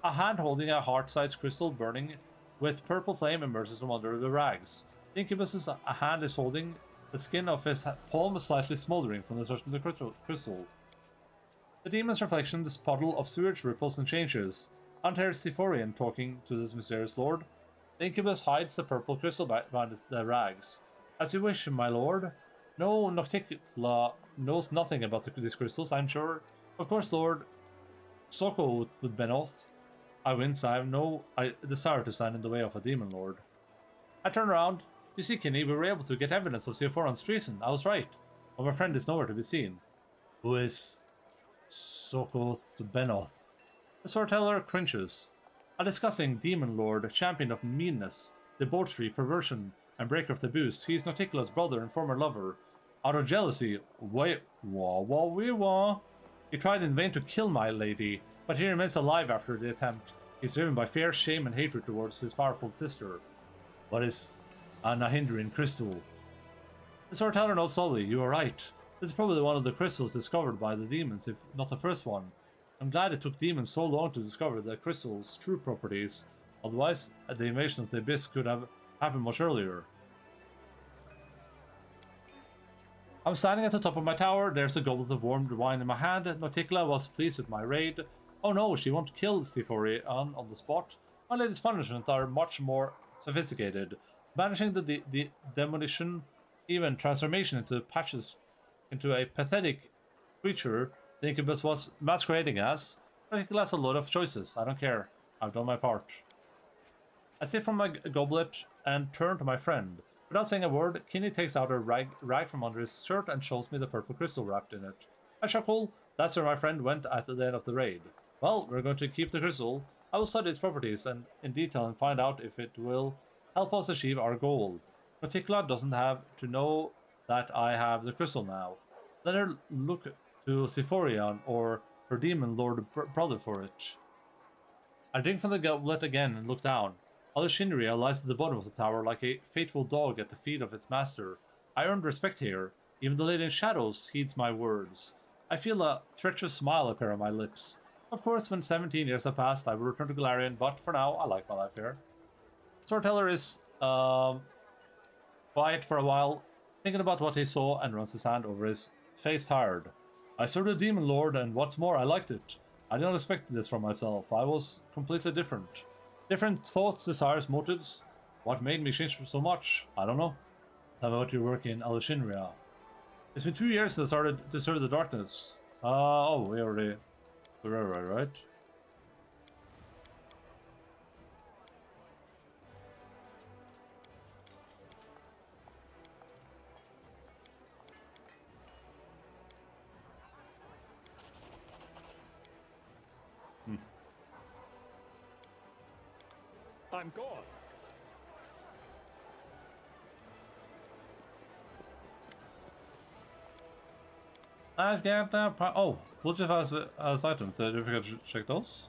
Speaker 1: A hand holding a heart-sized crystal burning with purple flame emerges from under the rags. The incubus's hand is holding the skin of his palm slightly smoldering from the touch of the crystal. The demon's reflection, this puddle of sewage ripples and changes. Untear Sephorian talking to this mysterious lord. The incubus hides the purple crystal behind the rags. As you wish, my lord. No, Nocticula knows nothing about these crystals, I'm sure. Of course, Lord Soko the Benoth. I wince. I have no desire to stand in the way of a demon lord. I turn around. You see, Kinney, we were able to get evidence of Sephorion's treason. I was right. But my friend is nowhere to be seen. Who is Soko the Benoth? The storyteller cringes. A disgusting demon lord, champion of meanness, debauchery, perversion, and breaker of taboos. He is Nauticula's brother and former lover. Out of jealousy, he tried in vain to kill my lady, but he remains alive after the attempt. He is driven by fear, shame, and hatred towards his powerful sister. What is a Nahindrian crystal? The storyteller nods slowly. You are right. This is probably one of the crystals discovered by the demons, if not the first one. I'm glad it took demons so long to discover the crystal's true properties. Otherwise, the invasion of the Abyss could have happened much earlier. I'm standing at the top of my tower. There's a goblet of warm wine in my hand. Nauticula was pleased with my raid. Oh no, she won't kill Sephorian on the spot. My lady's punishments are much more sophisticated. Banishing the demolition, even transformation into a pathetic creature the incubus was masquerading as. Nauticula has a lot of choices. I don't care. I've done my part. I sip from my goblet and turn to my friend. Without saying a word, Kinney takes out a rag from under his shirt and shows me the purple crystal wrapped in it. I chuckle. That's where my friend went at the end of the raid. Well, we're going to keep the crystal. I will study its properties and in detail and find out if it will help us achieve our goal. Nauticula doesn't have to know that I have the crystal now. Let her look to Sephorian or her demon lord brother for it. I drink from the goblet again and look down. Alushinria lies at the bottom of the tower like a faithful dog at the feet of its master. I earned respect here. Even the Lady in Shadows heeds my words. I feel a treacherous smile appear on my lips. Of course, when 17 years have passed, I will return to Galarian, but for now, I like my life here. Storyteller is quiet for a while, thinking about what he saw, and runs his hand over his face tired. I served a demon lord, and what's more, I liked it. I did not expect this from myself. I was completely different. Different thoughts, desires, motives. What made me change so much? I don't know. How about your work in Alushinria? It's been 2 years since I started to serve the darkness. We already... Right?
Speaker 4: I'm gone.
Speaker 1: I get that. Oh, we'll just as items. Did you forget to check those?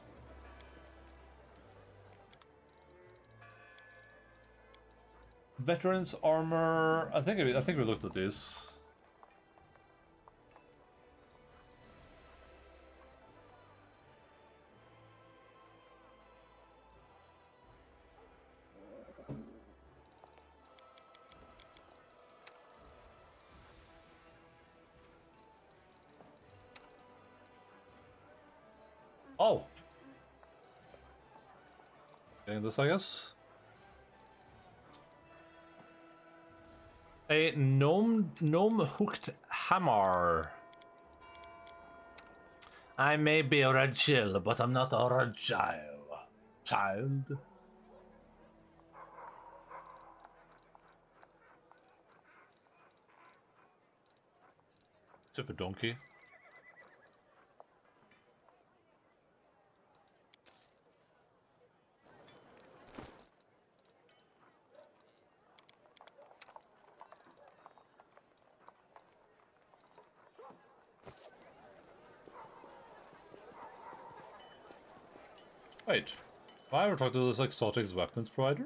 Speaker 1: Veterans armor. I think we looked at this. Oh! Getting this, I guess. A gnome hooked hammer. I may be fragile, but I'm not a fragile child. Super donkey. Wait, why are we talking to this exotic weapons provider?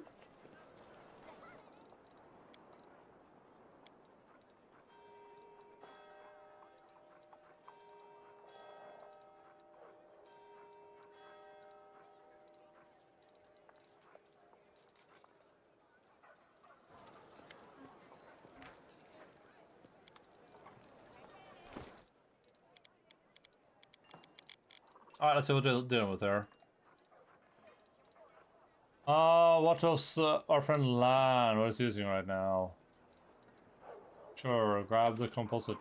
Speaker 1: Alright, let's see what they're dealing with there. What does our friend Lan, what is he using right now? Sure, grab the composite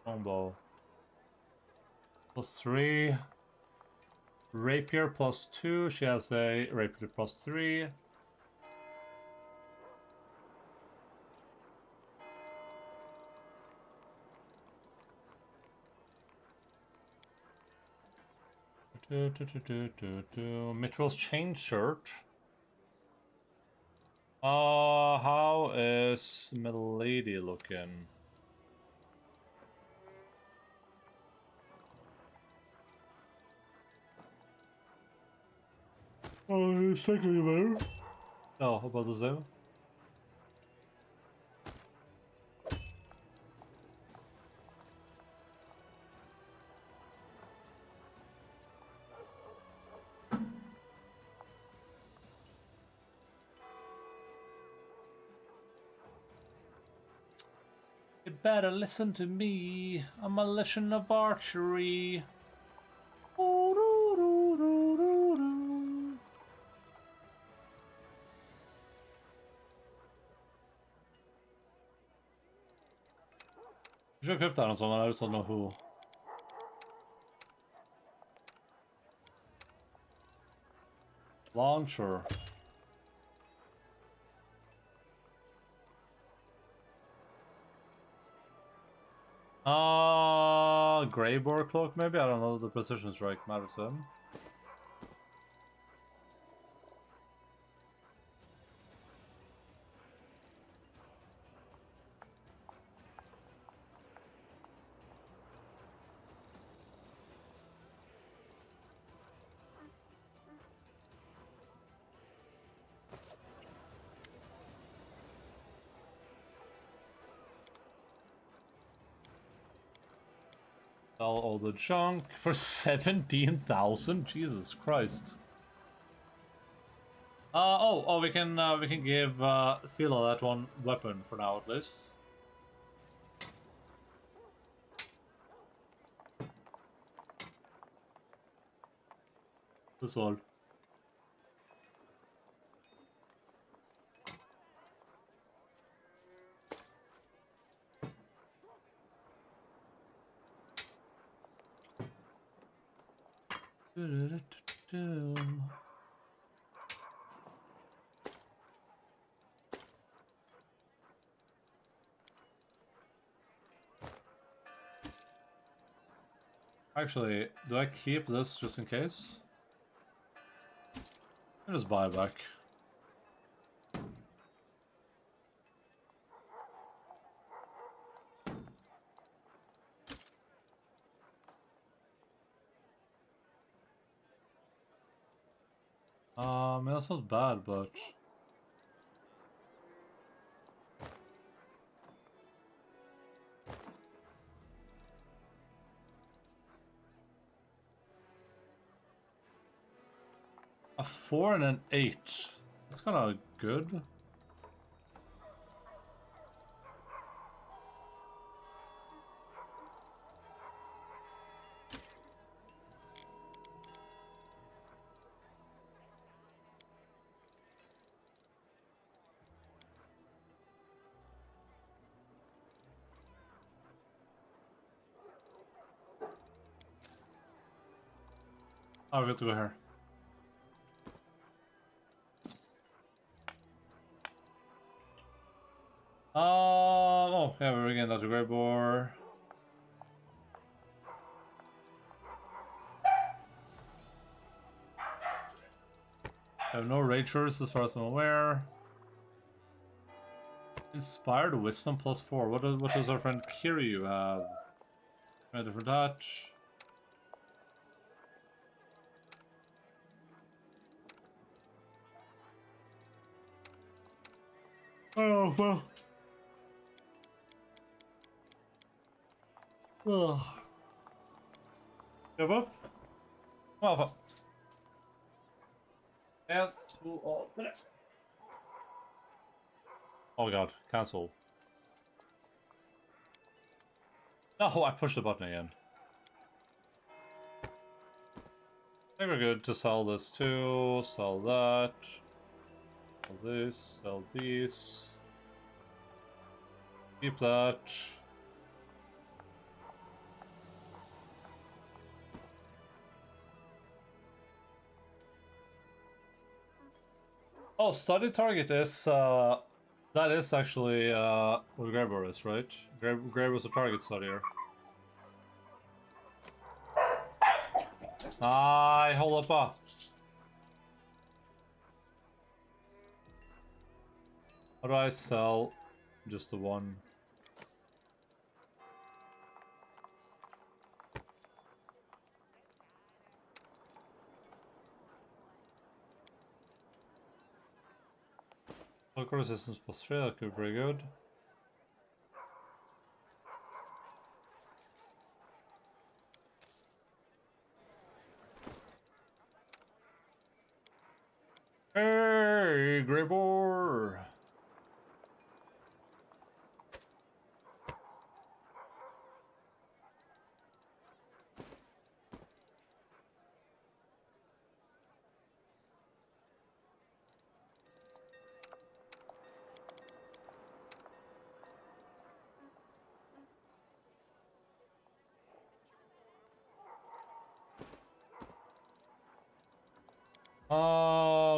Speaker 1: combo. +3. Rapier +2. She has a rapier +3. Mithril's chain shirt. How is Milady looking? Oh, it's technically better. Oh, about the same. You better listen to me. I'm a legend of archery. You should equip that on someone, I just don't know who. Launcher. Grey boar cloak maybe? I don't know, the precision strike matters to him. Sell all the junk for 17,000? Jesus Christ. We can give Sila that one weapon for now at least. This one. Actually, do I keep this just in case? I'll just buy it back. I mean, that's not bad, but... A 4 and an 8. That's kind of good. Oh, we have to go here. Oh, yeah, we're getting that to Grey Boar. I have no ragers as far as I'm aware. Inspired Wisdom +4. What does our friend Kiryu have? Ready for that. Oh, well. Oh. Give up. Well, fuck. And 2 or 3. Oh god, cancel. Oh, I pushed the button again. I think we're good to sell this too, sell that, sell this, sell these. Keep that. Oh, study target is, that is actually, what Graber is, right? Graber is a target studier. I hold up. How do I sell just the one? Local resistance +3, that could be pretty good. Hey, Gribor!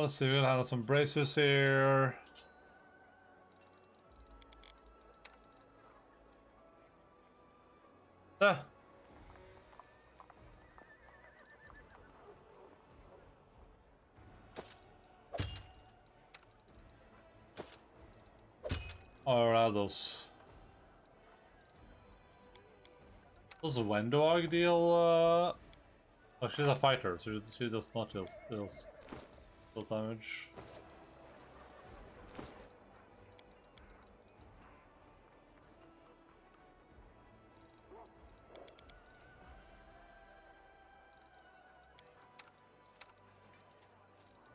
Speaker 1: Let's see, we're gonna have some braces here. Ah. Or are those? Does a Wendog deal, Oh, she's a fighter, so she does not deal damage.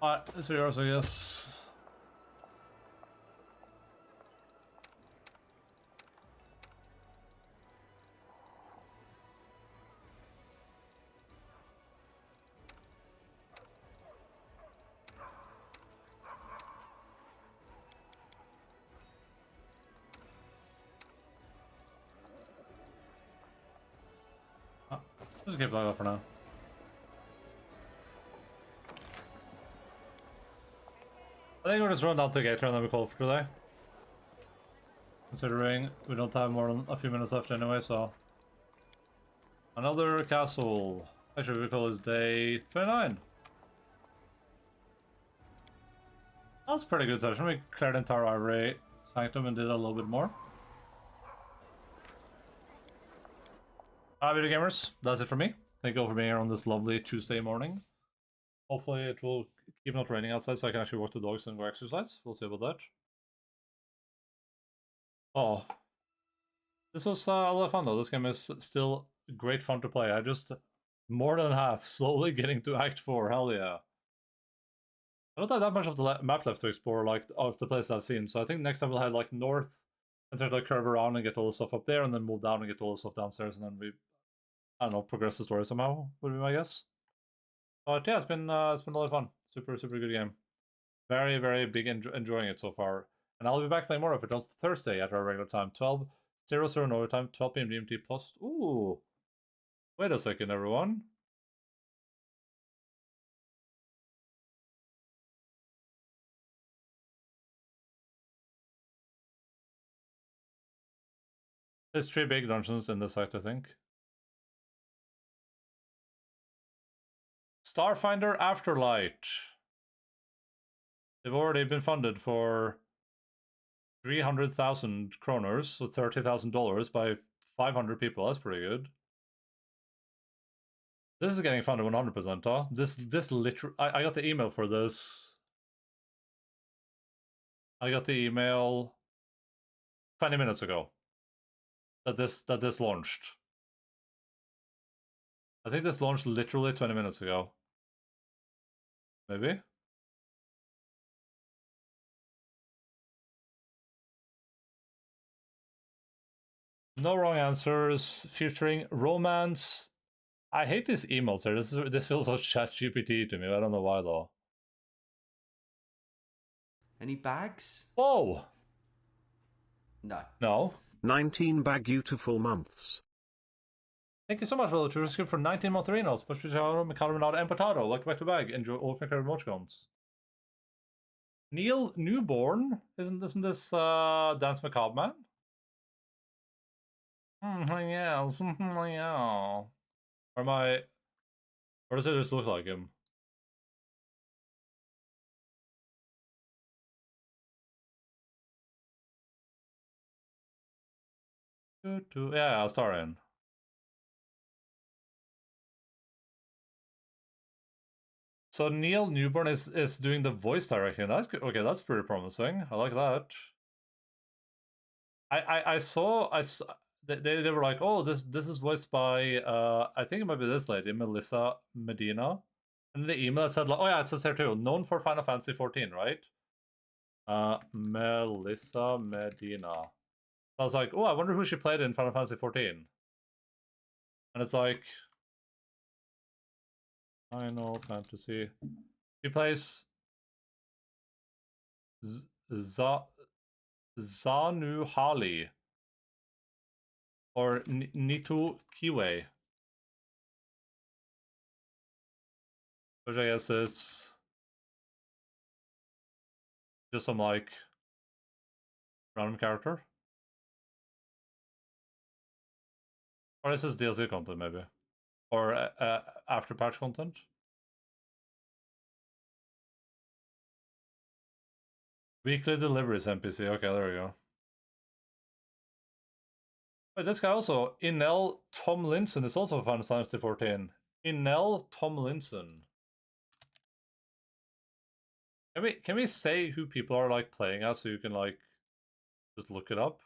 Speaker 1: Alright, it's yours, I guess. Just keep that for now. I think we'll just run down to Gator and then we call for today. Considering we don't have more than a few minutes left anyway, so. Another castle. Actually, we call this day 29. That was a pretty good session. We cleared the entire Ivory Sanctum and did a little bit more. Alright, video gamers, that's it for me. Thank you all for being here on this lovely Tuesday morning. Hopefully it will keep not raining outside so I can actually walk the dogs and go exercise. We'll see about that. Oh. This was a lot of fun though. This game is still great fun to play. I just more than half slowly getting to Act 4. Hell yeah. I don't have that much of the map left to explore, like, of the places I've seen. So I think next time we'll head, like, north and try to like, curve around and get all the stuff up there and then move down and get all the stuff downstairs and then we, I don't know, progress the story somehow, would be my guess. But yeah, it's been a lot of fun. Super, super good game. Very, very big enjoying it so far. And I'll be back playing more of it on Thursday at our regular time, 12:00 Norway time, 12 p.m. GMT post. Ooh. Wait a second, everyone. There's 3 big dungeons in this act, I think. Starfinder Afterlight. They've already been funded for 300,000 kroners, so $30,000 by 500 people. That's pretty good. This is getting funded 100%, huh? This literally... I got the email for this. I got the email 20 minutes ago that this launched. I think this launched literally 20 minutes ago. Maybe? No wrong answers, featuring romance. I hate these emails here. This feels so ChatGPT to me. I don't know why though.
Speaker 6: Any bags?
Speaker 1: Whoa!
Speaker 6: No.
Speaker 1: No.
Speaker 7: 19 beautiful months.
Speaker 1: Thank you so much, Villager. For 19 montherinos. Patricio, Micarominado, Empatado. Welcome back to bag. Enjoy all of your emoticons. Neil Newborn? Isn't this Dance Macabre Man? Yes. Yeah. Or does it just look like him? Yeah, I'll start in. So Neil Newborn is doing the voice directing. That's good. Okay, that's pretty promising. I like that. I saw they were like, oh, this is voiced by I think it might be this lady, Melissa Medina. And the email said like, oh yeah, it says here too, known for Final Fantasy 14, right? Melissa Medina. I was like, oh, I wonder who she played in Final Fantasy 14. And it's like Final Fantasy. She plays Zanu Hali or Nitu Kiwe, which I guess is just some like random character, or is this DLC content maybe, or after patch content? Weekly deliveries NPC. Okay, there we go. Wait, this guy also, Inel Tomlinson, is also Final Fantasy 14. Inel Tomlinson. Can we say who people are like playing as so you can like just look it up?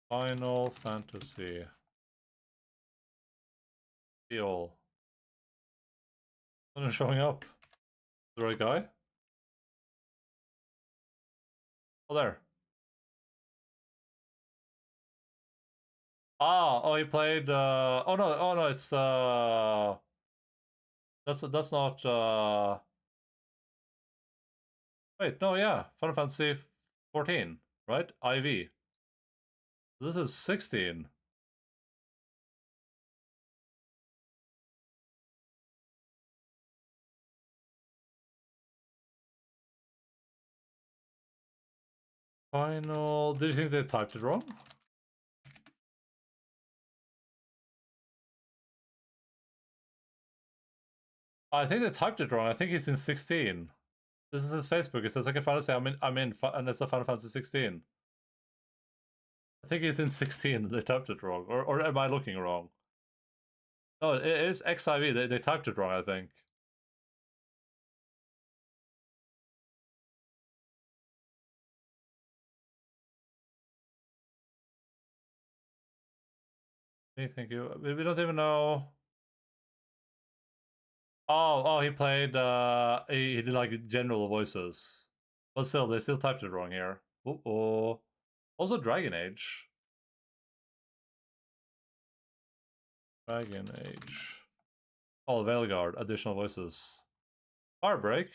Speaker 1: Final Fantasy. Deal. Someone showing up. The right guy? Oh, there. Ah, oh, he played. Oh no, it's that's not. Wait, no, yeah, Final Fantasy 14, right? IV. This is 16. Final. Did you think they typed it wrong? I think they typed it wrong. I think it's in 16. This is his Facebook. It says I can finally say I'm in, and it's a Final Fantasy 16. I think it's in 16. They typed it wrong, or am I looking wrong? No, it is XIV. They typed it wrong, I think. Thank you. We don't even know. Oh, he played. He did like general voices, but still, they still typed it wrong here. Oh. Also, Dragon Age. Dragon Age. Oh, Veilguard. Additional voices. Firebreak.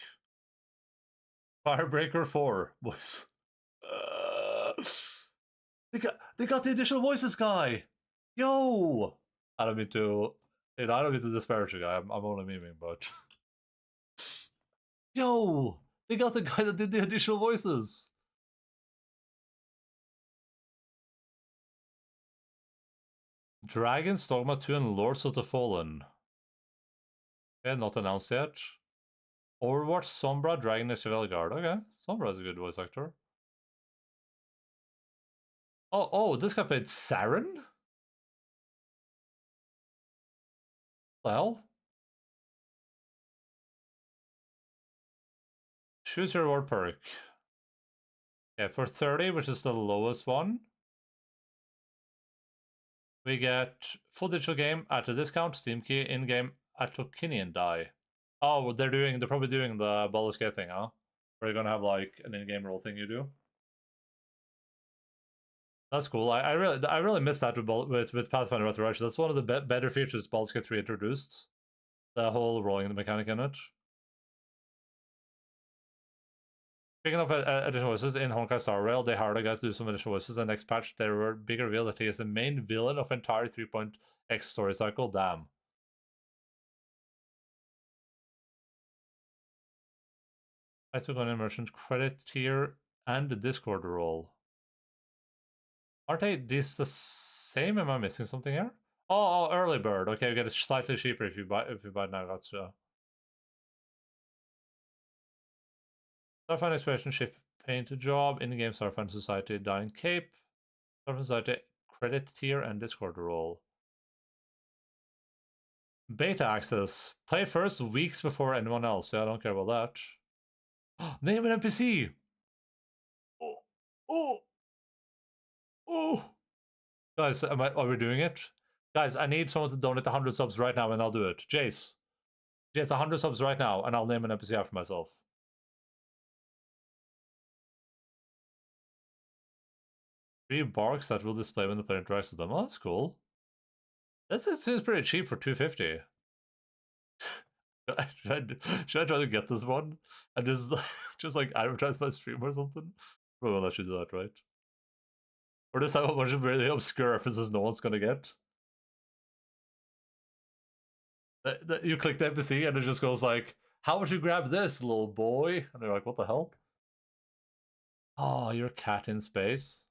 Speaker 1: Firebreaker 4 voice. They got the additional voices guy. Yo. I don't mean to. I don't mean to disparage the guy. I'm only memeing, but. Yo. They got the guy that did the additional voices. Dragons, Dogma 2, and Lords of the Fallen. Okay, not announced yet. Overwatch, Sombra, Dragon Age Velgard. Okay, Sombra is a good voice actor. Oh, this guy played Saren? Well, choose your reward perk. Okay, for 30, which is the lowest one, we get full digital game at a discount, Steam key, in-game Atokinian die. Oh, they're probably doing the Baldur's Gate thing, huh? Where you're gonna have like an in-game roll thing you do. That's cool. I really miss that with Pathfinder Resurrection. That's one of the better features Baldur's Gate 3 introduced. The whole rolling mechanic in it. Speaking of additional voices, in Honkai Star Rail, they hired a guy to do some additional voices. The next patch, there were big reveal that he is the main villain of entire 3.x story cycle. Damn. I took on a merchant credit tier and the Discord role. Aren't they these the same? Am I missing something here? Oh, early bird. Okay, you get it slightly cheaper if you buy now. Gotcha. Starfinder Inspiration Shift Painted Job, in-game Starfinder Society Dying Cape, Starfinder Society Credit Tier, and Discord role. Beta access. Play first weeks before anyone else. Yeah, I don't care about that. Name an NPC! Oh! Guys, are we doing it? Guys, I need someone to donate 100 subs right now and I'll do it. Jace, 100 subs right now and I'll name an NPC after myself. 3 barks that will display when the player interacts with them. Oh, that's cool. This seems pretty cheap for 250. Should I try to get this one and just like advertise my stream or something? Probably won't let you do that, right? Or just have a bunch of really obscure references no one's gonna get. You click the NPC and it just goes like, "How would you grab this, little boy?" And they're like, "What the hell?" Oh, you're a cat in space.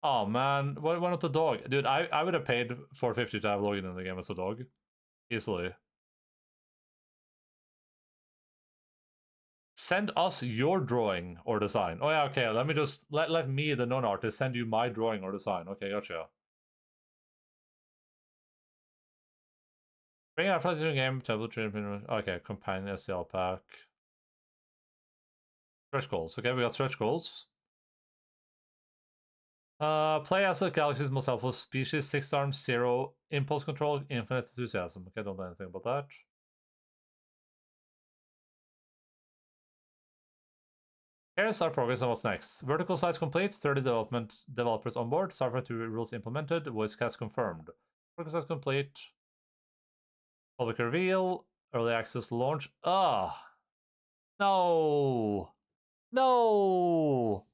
Speaker 1: Oh man, why not the dog? Dude, I would have paid $4.50 to have Logan in the game as a dog. Easily. Send us your drawing or design. Oh yeah, okay, let me just let me, the non-artist, send you my drawing or design. Okay, gotcha. Bring out a game, table treatment. Okay, companion SCL pack. Stretch goals. Okay, we got stretch goals. Play as a galaxy's most helpful species, 6 arms, 0 impulse control, infinite enthusiasm. Okay, don't know anything about that. Here's our progress on what's next. Vertical sites complete, 30 developers on board, Starfighter 2 rules implemented, voice cast confirmed. Vertical sites complete. Public reveal, early access launch. No! No!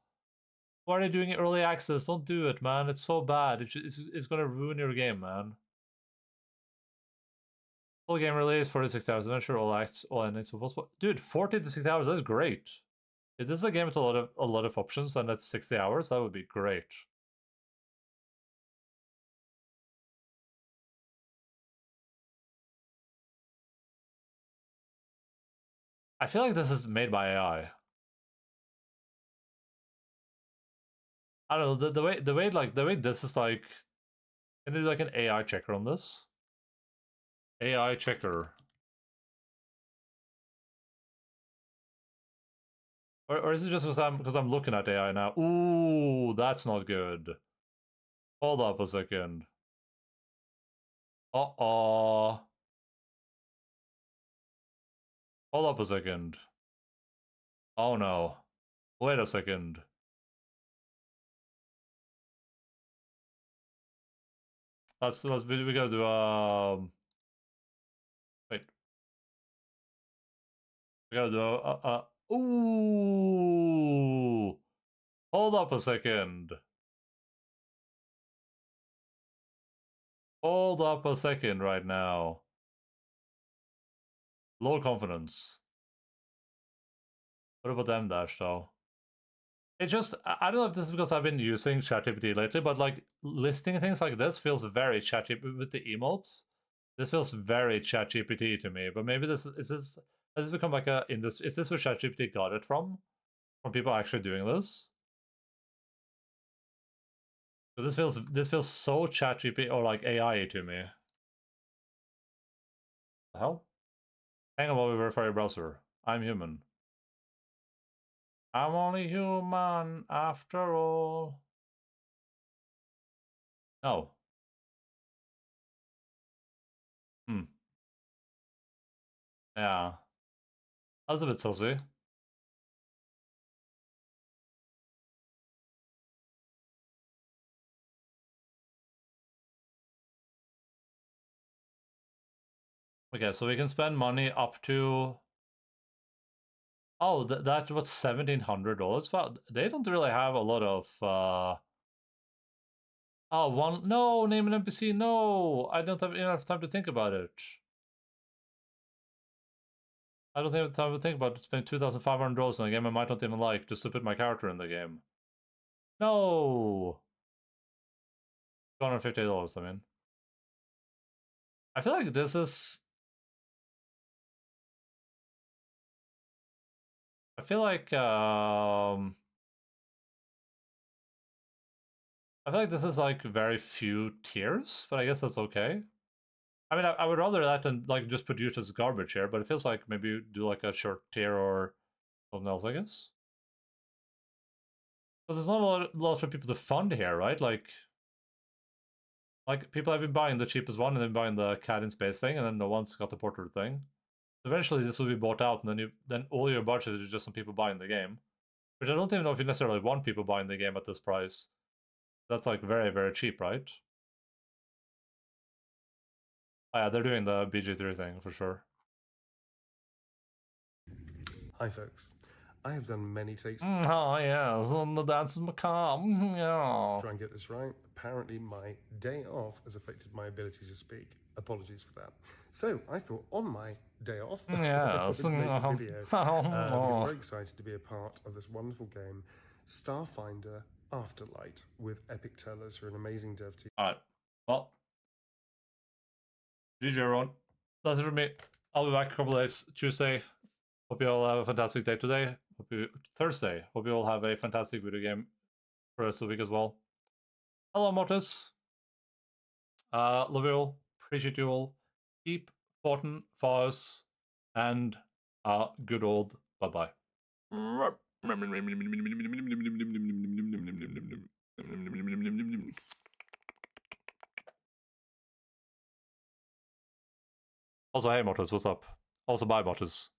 Speaker 1: Why are they doing early access? Don't do it, man. It's so bad. It's gonna ruin your game, man. Full game release, 46 hours adventure, all acts, all endings, so possible. Dude, 40 to 60 hours, that's great. If this is a game with a lot of options and that's 60 hours, that would be great. I feel like this is made by AI. I don't know, the way this is like, can you do like an AI checker on this? AI checker. Or is it just because I'm looking at AI now? Ooh, that's not good. Hold up a second. Uh-oh. Hold up a second. Oh no. Wait a second. We gotta do wait. We gotta do ooh. Hold up a second. Hold up a second right now. Low confidence. What about them dash though? It just, I don't know if this is because I've been using ChatGPT lately, but like listing things like this feels very ChatGPT with the emotes. This feels very ChatGPT to me, but maybe this is this has this become like a industry? Is this where ChatGPT got it from? From people actually doing this? So this feels so ChatGPT or like AI to me. The hell? Hang on while we verify your browser. I'm human. I'm only human after all. Oh. Hmm. Yeah. That's a bit saucy. Okay, so we can spend money up to... Oh, that was $1,700. Wow, they don't really have a lot of... Oh, one... No, name an NPC, no! I don't have enough time to think about it. I don't have time to think about it. Spend $2,500 on a game I might not even like just to put my character in the game. No! $250, I mean. I feel like this is... I feel like this is like very few tiers, but I guess that's okay. I mean, I would rather that than like just produce as garbage here, but it feels like maybe do like a short tier or something else, I guess. But there's not a lot for people to fund here, right? Like people have been buying the cheapest one and then buying the cat in space thing, and then no one's got the portrait thing. Eventually, this will be bought out, and then all your budget is just some people buying the game, which I don't even know if you necessarily want people buying the game at this price. That's like very, very cheap, right? Oh, yeah, they're doing the BG3 thing for sure.
Speaker 8: Hi folks, I have done many takes
Speaker 1: Oh yes, on the dance is macabre. Yeah.
Speaker 8: to try and get this right. Apparently my day off has affected my ability to speak. Apologies for that. So I thought on my day off, I
Speaker 1: Yes.
Speaker 8: would make a video because I'm very excited to be a part of this wonderful game, Starfinder Afterlight, with Epic Tellers, who are an amazing dev team.
Speaker 1: Alright. Well. GG everyone. That's it from me. I'll be back a couple days. Tuesday. Hope you all have a fantastic day today. Thursday. Hope you all have a fantastic video game for the rest of the week as well. Hello, Mortis. Love you all. Appreciate you all. Keep fighting for us. And good old bye-bye. Also, hey, Mortis, what's up? Also, bye, Mortis.